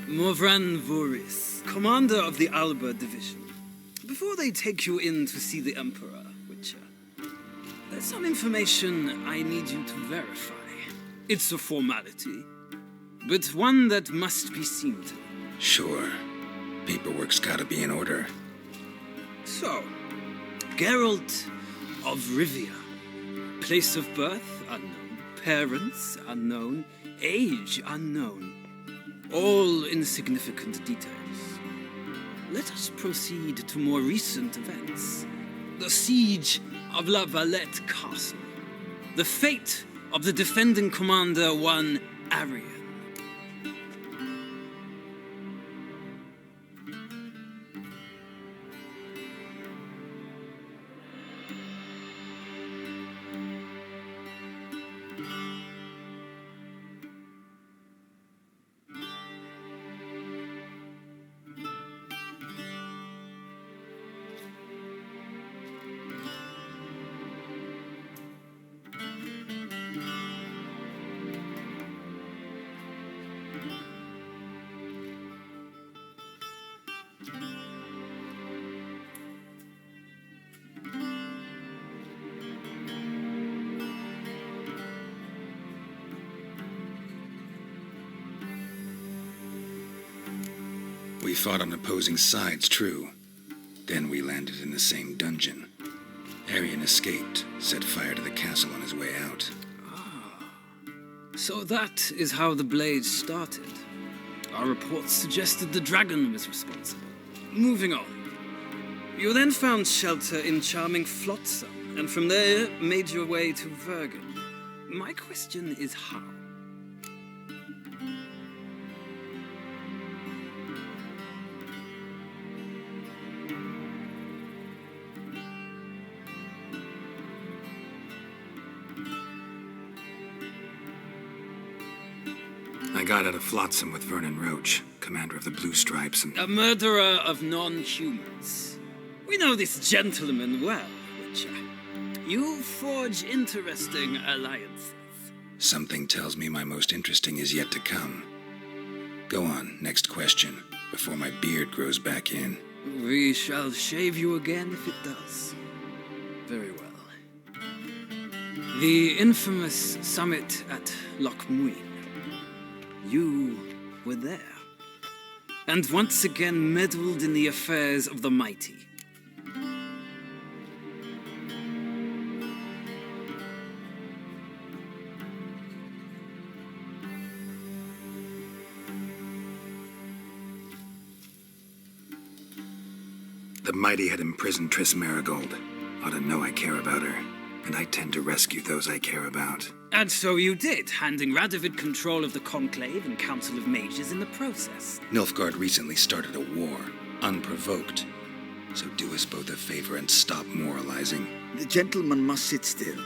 Morvran Voris, commander of the Alba Division. Before they take you in to see the Emperor, Witcher, there's some information I need you to verify. It's a formality, but one that must be seen to. Sure. Paperwork's gotta be in order. So, Geralt of Rivia. Place of birth unknown. Parents unknown. Age unknown. All insignificant details. Let us proceed to more recent events. The siege of La Valette Castle. The fate of the defending commander, one Arian. We fought on opposing sides, true. Then we landed in the same dungeon. Arian escaped, set fire to the castle on his way out. So that is how the blaze started. Our reports suggested the dragon was responsible. Moving on. You then found shelter in charming Flotsam, and from there made your way to Vergen. My question is how? I got out of Flotsam with Vernon Roach, commander of the Blue Stripes, and... A murderer of non-humans. We know this gentleman well, Witcher. You forge interesting alliances. Something tells me my most interesting is yet to come. Go on, next question, before my beard grows back in. We shall shave you again if it does. Very well. The infamous summit at Nemuin. You were there. And once again meddled in the affairs of the mighty. The mighty had imprisoned Triss Marigold. Ought to know I care about her, and I tend to rescue those I care about. And so you did, handing Radovid control of the Conclave and Council of Mages in the process. Nilfgaard recently started a war, unprovoked. So do us both a favor and stop moralizing. The gentleman must sit still.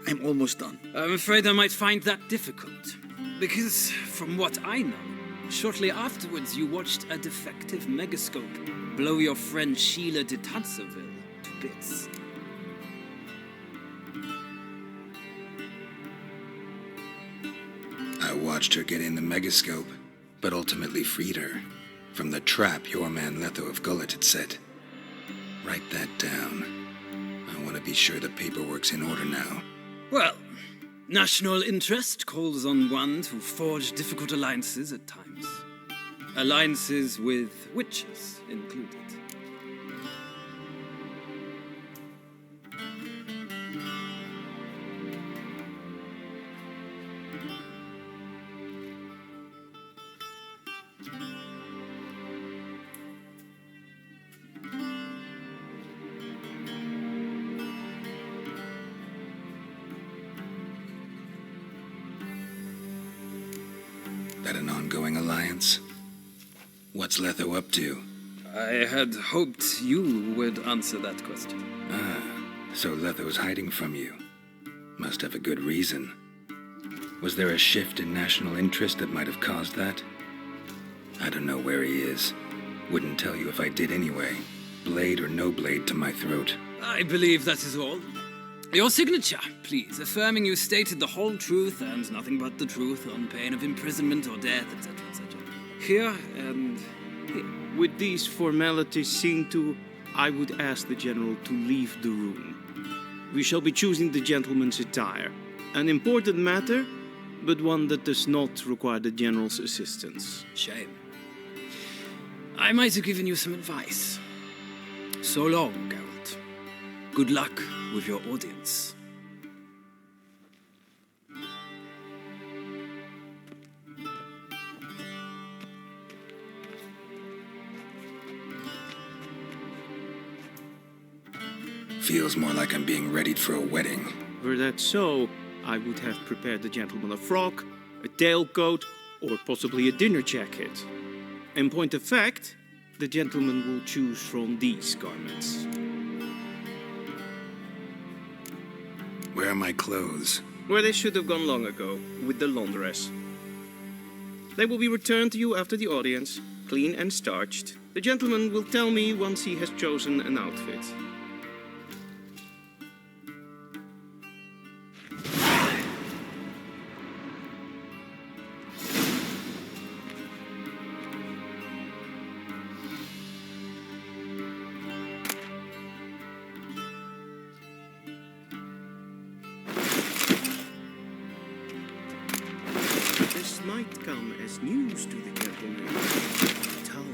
I'm almost done. I'm afraid I might find that difficult. Because, from what I know, shortly afterwards you watched a defective megascope blow your friend Sheila de Tanseville to bits. I watched her get in the megascope, but ultimately freed her from the trap your man Letho of Gullet had set. Write that down. I want to be sure the paperwork's in order now. Well, national interest calls on one to forge difficult alliances at times. Alliances with witches included. That an ongoing alliance? What's Letho up to? I had hoped you would answer that question. So Letho's hiding from you. Must have a good reason. Was there a shift in national interest that might have caused that? I don't know where he is. Wouldn't tell you if I did anyway. Blade or no blade to my throat. I believe that is all. Your signature, please, affirming you stated the whole truth and nothing but the truth on pain of imprisonment or death, etc., etc. Here and here. With these formalities seen to, I would ask the General to leave the room. We shall be choosing the gentleman's attire. An important matter, but one that does not require the General's assistance. Shame. I might have given you some advice. So long, Geralt. Good luck with your audience. Feels more like I'm being readied for a wedding. Were that so, I would have prepared the gentleman a frock, a tailcoat, or possibly a dinner jacket. In point of fact, the gentleman will choose from these garments. Where are my clothes? Where they should have gone long ago, with the laundress. They will be returned to you after the audience, clean and starched. The gentleman will tell me once he has chosen an outfit. Might come as news to the gentleman. Tell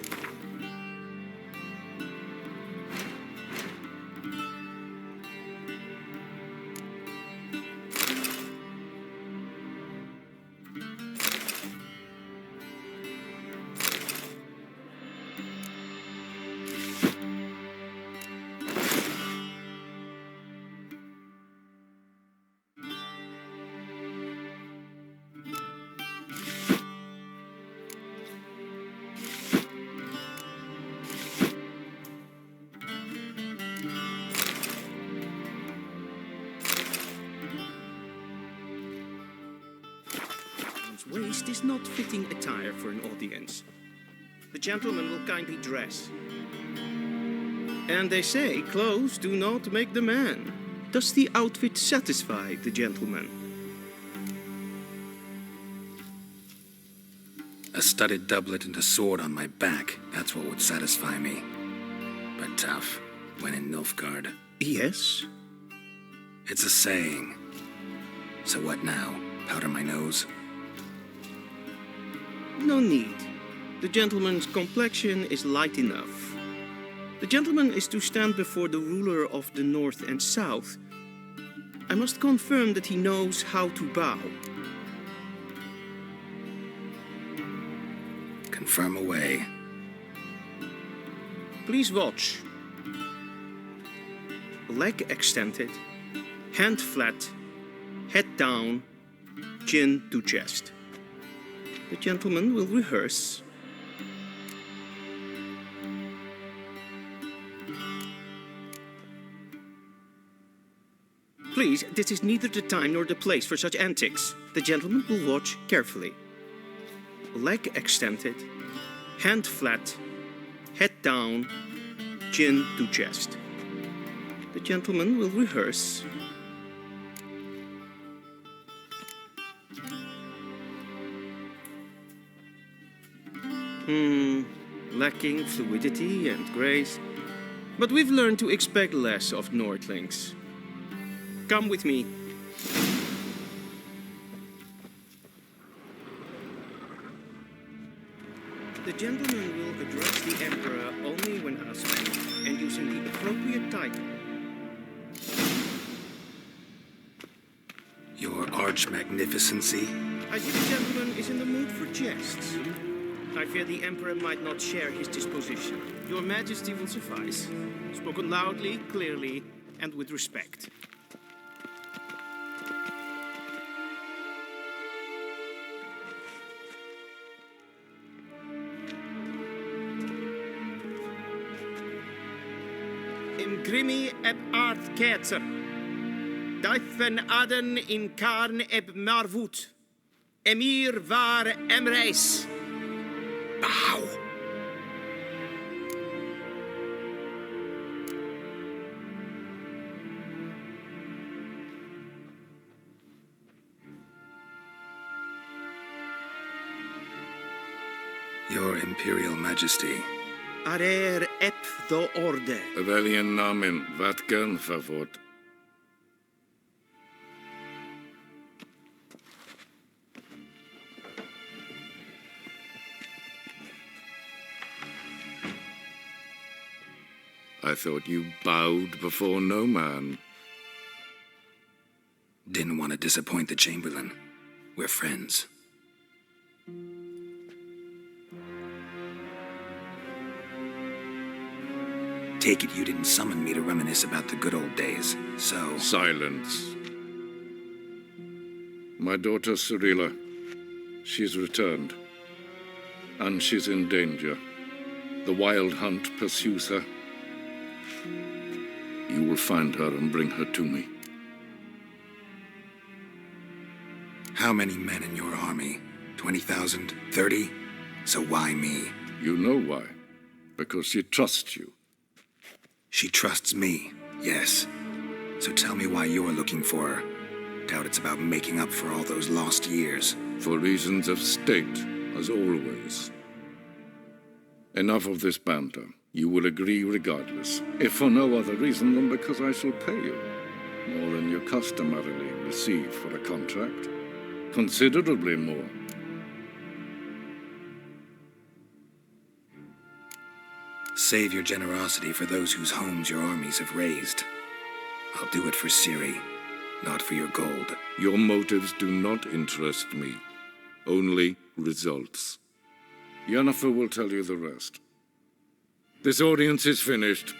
This is not fitting attire for an audience. The gentleman will kindly dress. And they say clothes do not make the man. Does the outfit satisfy the gentleman? A studded doublet and a sword on my back, that's what would satisfy me. But tough, when in Nilfgaard. Yes? It's a saying. So what now? Powder my nose? No need. The gentleman's complexion is light enough. The gentleman is to stand before the ruler of the North and South. I must confirm that he knows how to bow. Confirm away. Please watch. Leg extended, hand flat, head down, chin to chest. The gentleman will rehearse. Please, this is neither the time nor the place for such antics. The gentleman will watch carefully. Leg extended, hand flat, head down, chin to chest. The gentleman will rehearse. Lacking fluidity and grace. But we've learned to expect less of Nordlings. Come with me. The gentleman will address the Emperor only when asked, and using the appropriate title. Your arch-magnificency? I see the gentleman is in the mood for jests. I fear the Emperor might not share his disposition. Your Majesty will suffice. Spoken loudly, clearly, and with respect. In grimi eb art ketzer. Deifen aden in karn eb marvut. Emir var emreis. Bow. Your Imperial Majesty. Arer ep the orde. Veljen namen, vatkan favot. I thought you bowed before no man. Didn't want to disappoint the Chamberlain. We're friends. Take it you didn't summon me to reminisce about the good old days, so... Silence. My daughter Cyrilla, she's returned. And she's in danger. The Wild Hunt pursues her. You will find her and bring her to me. How many men in your army? 20,000? 30? So why me? You know why. Because she trusts you. She trusts me, yes. So tell me why you're looking for her. Doubt it's about making up for all those lost years. For reasons of state, as always. Enough of this banter. You will agree regardless, if for no other reason than because I shall pay you more than you customarily receive for a contract. Considerably more. Save your generosity for those whose homes your armies have razed. I'll do it for Ciri, not for your gold. Your motives do not interest me. Only results. Yennefer will tell you the rest. This audience is finished.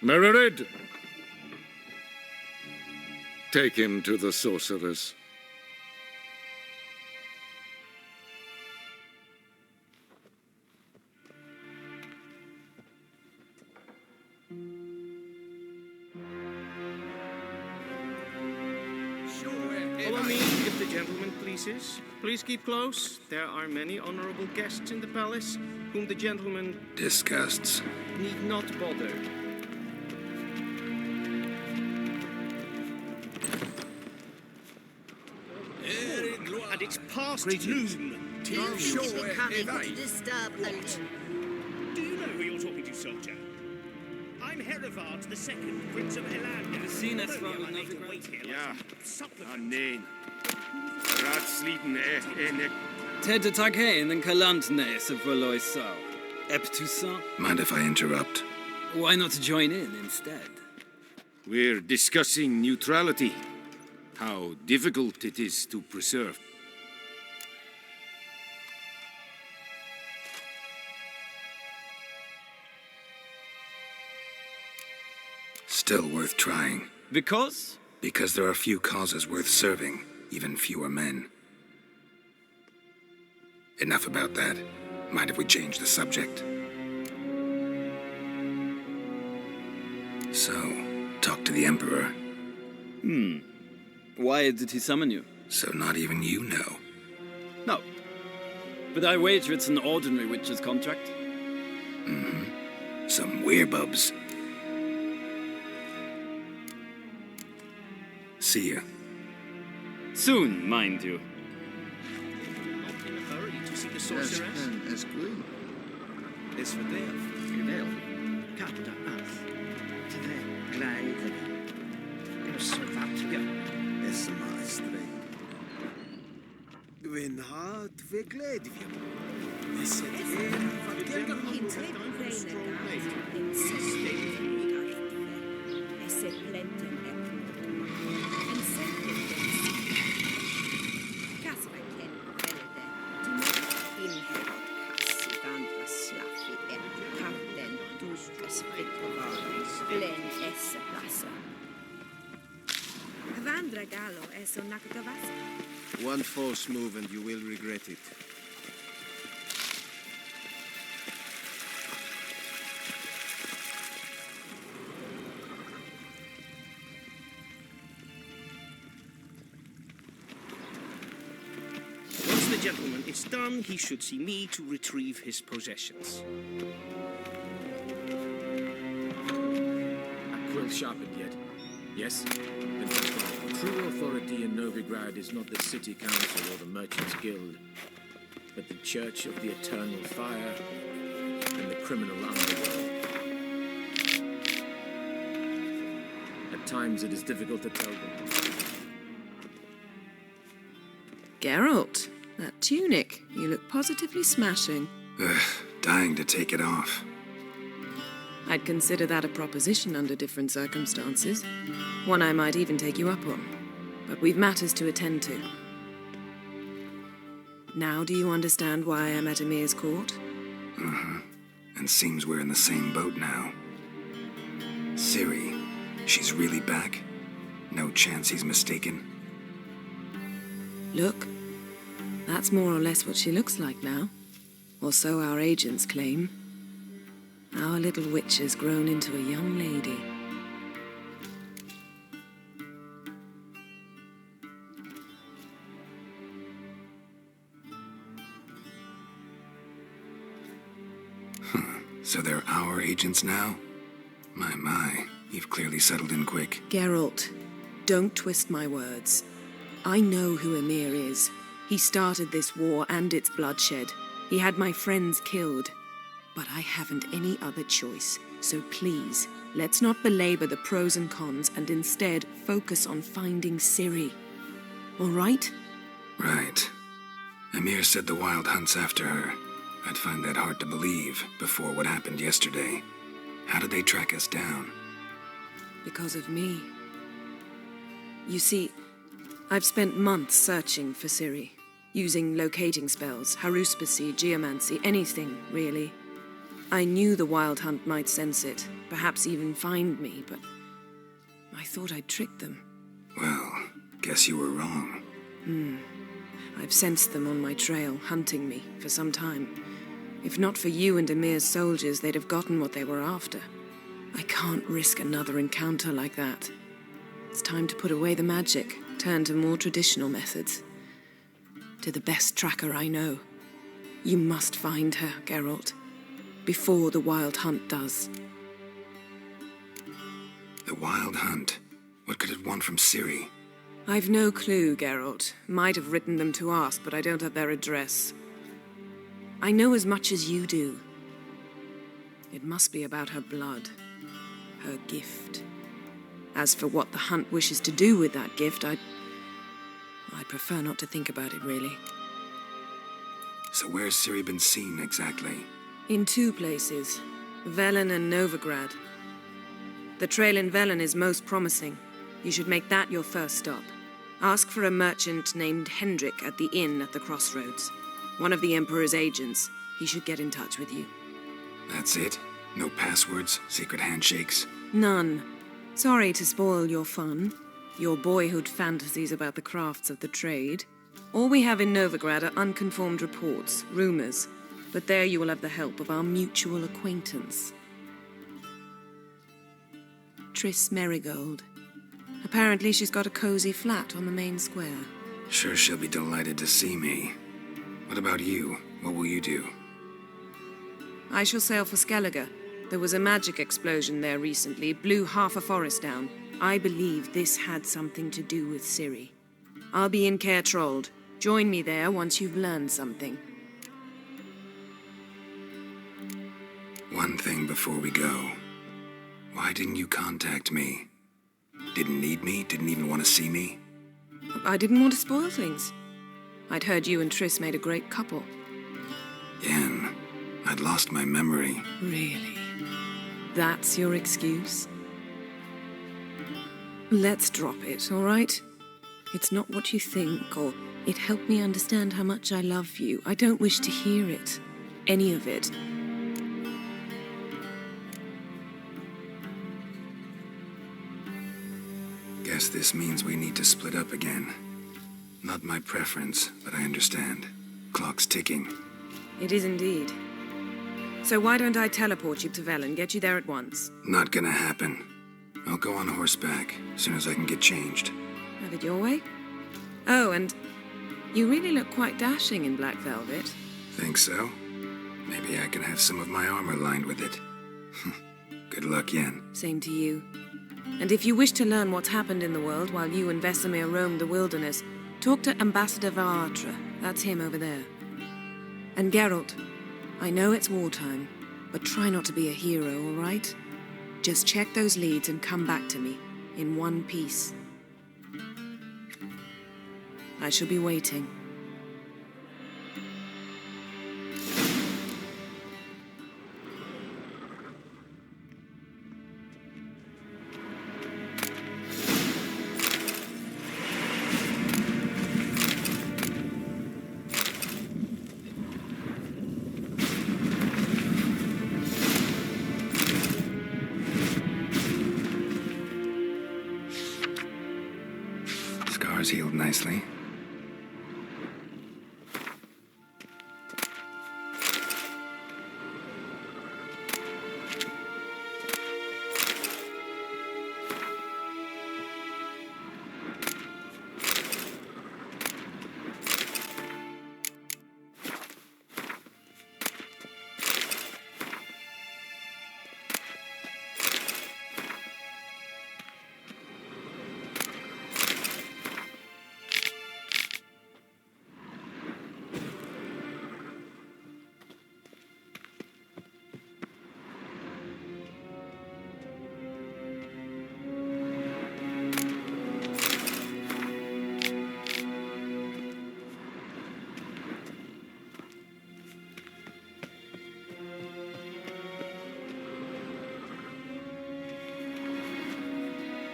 Mererid! Take him to the sorceress. Follow me if the gentleman gentlemen, please. Please keep close. There are many honorable guests in the palace, whom the gentlemen Disgusts. need not bother. And it's past noon. You sure coming to disturb us? Do you know who you're talking to, soldier? I'm Herivard the Second, Prince of Elander. Seen us from I make to wait here. Ja, Supplement. nee. Raadsleden, ne. Ted tak heen en kalant nes of Valoisau. Eptusa. Mind if I interrupt? Why not join in instead? We're discussing neutrality. How difficult it is to preserve. Still worth trying. Because? Because there are few causes worth serving, even fewer men. Enough about that. Mind if we change the subject? So, talk to the Emperor. Why did he summon you? So not even you know. No. But I wager it's an ordinary witch's contract. Mm-hmm. Some werebubs. See ya. Soon, mind you. Not in a hurry to see the sorceress. As queen. Is verdeeld. Fidel. Kapta af. Today, glijden. Er så vart ja. Esse maestre. Wenn hart wir gläd wir. Es ist One false move and you will regret it. Once the gentleman is done, he should see me to retrieve his possessions. a quill sharpened yet? Yes? Then that's right. True authority in Novigrad is not the city council or the merchants' guild, but the Church of the Eternal Fire and the criminal underworld. At times it is difficult to tell them. Geralt, that tunic. You look positively smashing. Ugh, dying to take it off. I'd consider that a proposition under different circumstances. One I might even take you up on. But we've matters to attend to. Now do you understand why I'm at Emir's court? Mm-hmm. And seems we're in the same boat now. Ciri, she's really back? No chance he's mistaken? Look, that's more or less what she looks like now. Or so our agents claim. Our little witch has grown into a young lady. So they're our agents now? My, you've clearly settled in quick. Geralt, don't twist my words. I know who Emir is. He started this war and its bloodshed. He had my friends killed. But I haven't any other choice. So please, let's not belabor the pros and cons and instead focus on finding Ciri. All right? Right. Emir said the Wild hunt's after her. I'd find that hard to believe before what happened yesterday. How did they track us down? Because of me. You see, I've spent months searching for Ciri, using locating spells, haruspicy, geomancy, anything, really. I knew the Wild Hunt might sense it, perhaps even find me, but I thought I'd tricked them. Well, guess you were wrong. I've sensed them on my trail, hunting me, for some time. If not for you and Emir's soldiers, they'd have gotten what they were after. I can't risk another encounter like that. It's time to put away the magic, turn to more traditional methods. to the best tracker I know. You must find her, Geralt, before the Wild Hunt does. The Wild Hunt? What could it want from Ciri? I've no clue, Geralt. Might have written them to ask, but I don't have their address. I know as much as you do. It must be about her blood, her gift. As for what the Hunt wishes to do with that gift, I'd prefer not to think about it, really. So where's Ciri been seen, exactly? In 2 places, Velen and Novigrad. The trail in Velen is most promising. You should make that your first stop. Ask for a merchant named Hendrik at the inn at the crossroads. One of the Emperor's agents. He should get in touch with you. That's it? No passwords? Secret handshakes? None. Sorry to spoil your fun, your boyhood fantasies about the crafts of the trade. All we have in Novigrad are unconfirmed reports, rumors. But there you will have the help of our mutual acquaintance. Triss Merigold. Apparently she's got a cozy flat on the main square. Sure she'll be delighted to see me. What about you? What will you do? I shall sail for Skellige. There was a magic explosion there recently, blew half a forest down. I believe this had something to do with Ciri. I'll be in Caer Trold. Join me there once you've learned something. One thing before we go. Why didn't you contact me? Didn't need me? Didn't even want to see me? I didn't want to spoil things. I'd heard you and Triss made a great couple. Yen, I'd lost my memory. Really? That's your excuse? Let's drop it, all right? It's not what you think, or it helped me understand how much I love you. I don't wish to hear it. Any of it. Guess this means we need to split up again. Not my preference, but I understand. Clock's ticking. It is indeed. So why don't I teleport you to Velen, get you there at once? Not gonna happen. I'll go on horseback, as soon as I can get changed. Have it your way? Oh, and you really look quite dashing in black velvet. Think so? Maybe I can have some of my armor lined with it. Good luck, Yen. Same to you. And if you wish to learn what's happened in the world while you and Vesemir roamed the wilderness, talk to Ambassador Varatra. That's him over there. And Geralt, I know it's wartime, but try not to be a hero, all right? Just check those leads and come back to me, in one piece. I shall be waiting. Scars healed nicely.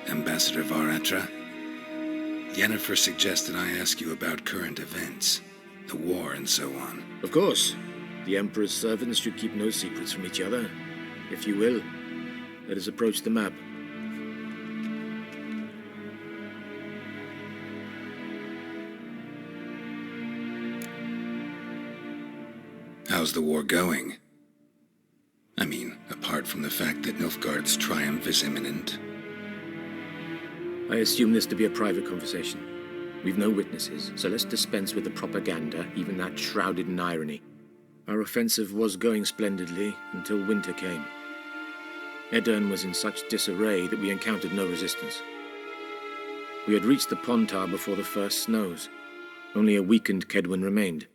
Ambassador Varatra, Yennefer suggested I ask you about current events, the war and so on. Of course. The Emperor's servants should keep no secrets from each other. If you will, let us approach the map. How's the war going? I mean, apart from the fact that Nilfgaard's triumph is imminent. I assume this to be a private conversation. We've no witnesses, so let's dispense with the propaganda, even that shrouded in irony. Our offensive was going splendidly until winter came. Edirne was in such disarray that we encountered no resistance. We had reached the Pontar before the first snows. Only a weakened Kedwen remained,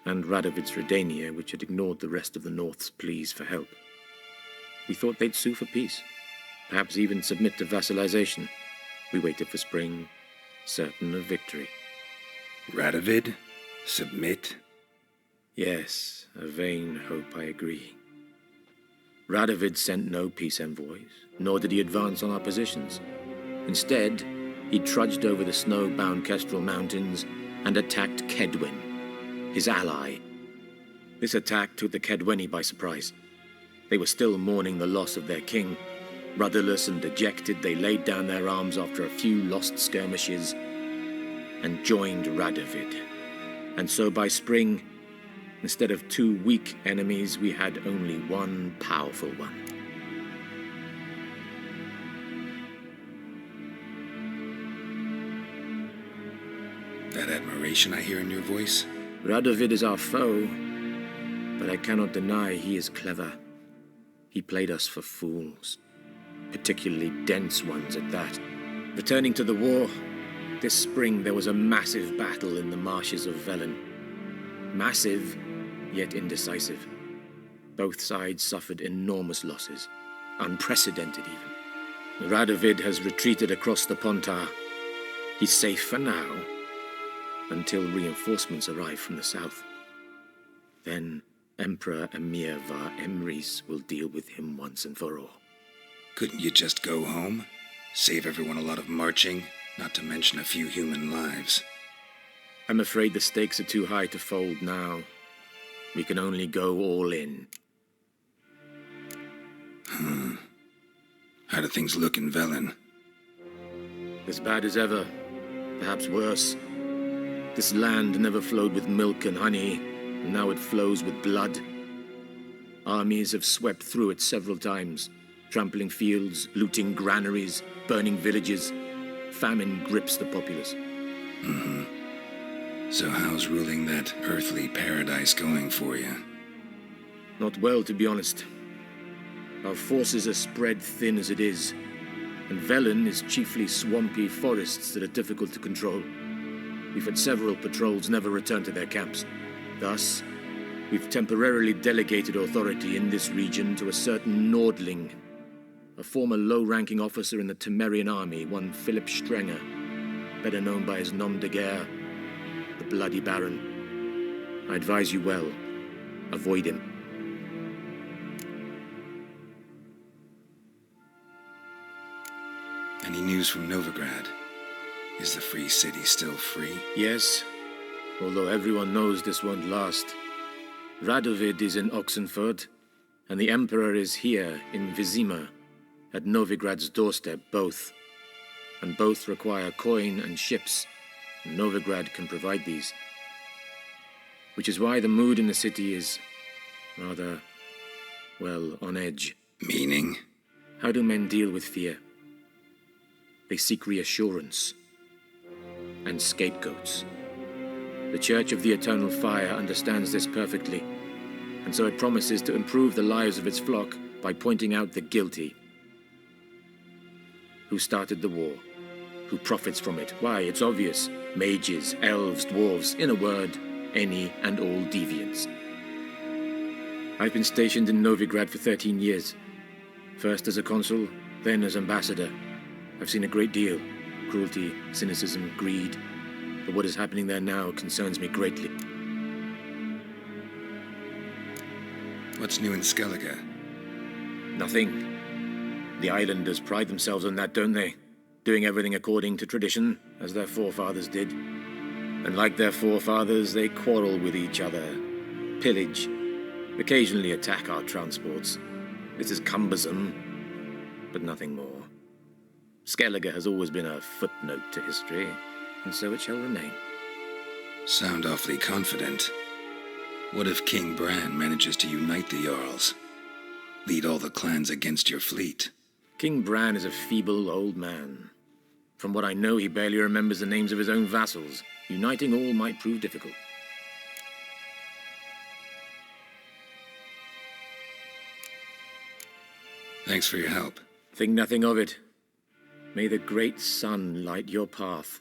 and Radovid's Redania, which had ignored the rest of the North's pleas for help. We thought they'd sue for peace, perhaps even submit to vassalization. We waited for spring, certain of victory. Radovid? Submit? Yes, a vain hope, I agree. Radovid sent no peace envoys, nor did he advance on our positions. Instead, he trudged over the snow-bound Kestrel Mountains and attacked Kedwen, his ally. This attack took the Kedweni by surprise. They were still mourning the loss of their king. Rudderless and dejected, they laid down their arms after a few lost skirmishes and joined Radovid. And so by spring, instead of 2 weak enemies, we had only one powerful one. That admiration I hear in your voice? Radovid is our foe, but I cannot deny he is clever. He played us for fools, particularly dense ones at that. Returning to the war, this spring there was a massive battle in the marshes of Velen. Massive, yet indecisive. Both sides suffered enormous losses, unprecedented even. Radovid has retreated across the Pontar. He's safe for now, until reinforcements arrive from the south. Then Emperor Emir var Emrys will deal with him once and for all. Couldn't you just go home? Save everyone a lot of marching, not to mention a few human lives. I'm afraid the stakes are too high to fold now. We can only go all in. How do things look in Velen? As bad as ever, perhaps worse. This land never flowed with milk and honey, and now it flows with blood. Armies have swept through it several times, trampling fields, looting granaries, burning villages. Famine grips the populace. So how's ruling that earthly paradise going for you? Not well, to be honest. Our forces are spread thin as it is, and Velen is chiefly swampy forests that are difficult to control. We've had several patrols never return to their camps. Thus, we've temporarily delegated authority in this region to a certain Nordling, a former low-ranking officer in the Temerian army, one Philip Strenger, better known by his nom de guerre, the Bloody Baron. I advise you well. Avoid him. Any news from Novigrad? Is the free city still free? Yes, although everyone knows this won't last. Radovid is in Oxenford, and the Emperor is here in Vizima, at Novigrad's doorstep, both. And both require coin and ships, and Novigrad can provide these. Which is why the mood in the city is rather, well, on edge. Meaning? How do men deal with fear? They seek reassurance and scapegoats. The Church of the Eternal Fire understands this perfectly, and so it promises to improve the lives of its flock by pointing out the guilty. Who started the war? Who profits from it? Why, it's obvious. Mages, elves, dwarves, in a word, any and all deviants. I've been stationed in Novigrad for 13 years. First as a consul, then as ambassador. I've seen a great deal. Cruelty, cynicism, greed. But what is happening there now concerns me greatly. What's new in Skellige? Nothing. The islanders pride themselves on that, don't they? Doing everything according to tradition, as their forefathers did. And like their forefathers, they quarrel with each other, pillage, occasionally attack our transports. This is cumbersome, but nothing more. Skellige has always been a footnote to history, and so it shall remain. Sound awfully confident. What if King Bran manages to unite the Jarls? Lead all the clans against your fleet? King Bran is a feeble old man. From what I know, he barely remembers the names of his own vassals. Uniting all might prove difficult. Thanks for your help. Think nothing of it. May the great sun light your path.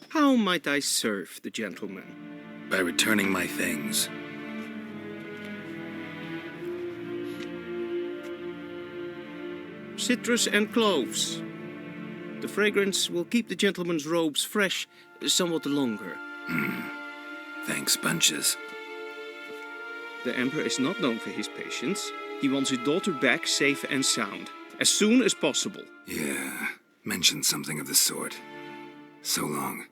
How might I serve the gentleman? By returning my things. Citrus and cloves. The fragrance will keep the gentleman's robes fresh somewhat longer. Thanks, bunches. The Emperor is not known for his patience. He wants his daughter back safe and sound, as soon as possible. Yeah, mentioned something of the sort. So long.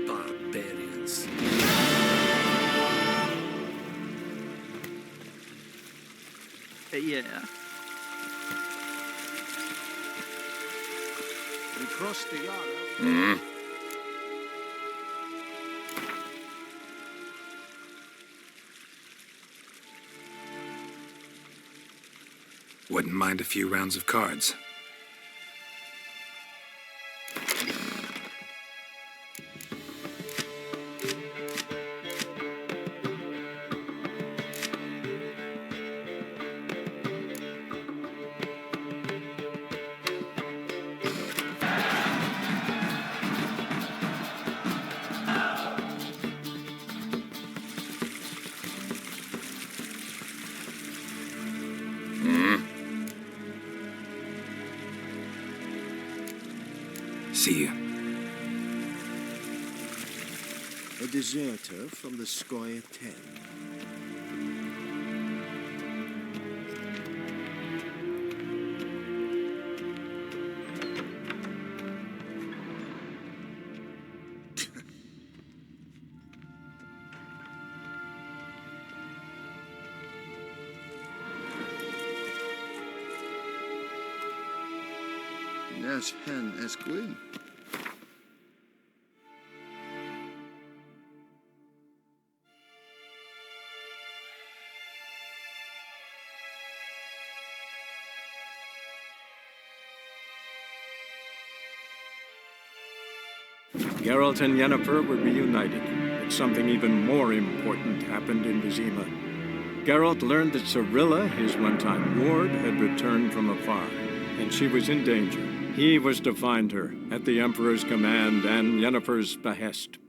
Barbarians. Yeah. We crossed the Yara. Wouldn't mind a few rounds of cards. See you. A deserter from the Squire 10. Nas hen as Gwyn. Geralt and Yennefer were reunited, but something even more important happened in Vizima. Geralt learned that Cirilla, his one-time ward, had returned from afar, and she was in danger. He was to find her, at the Emperor's command and Yennefer's behest.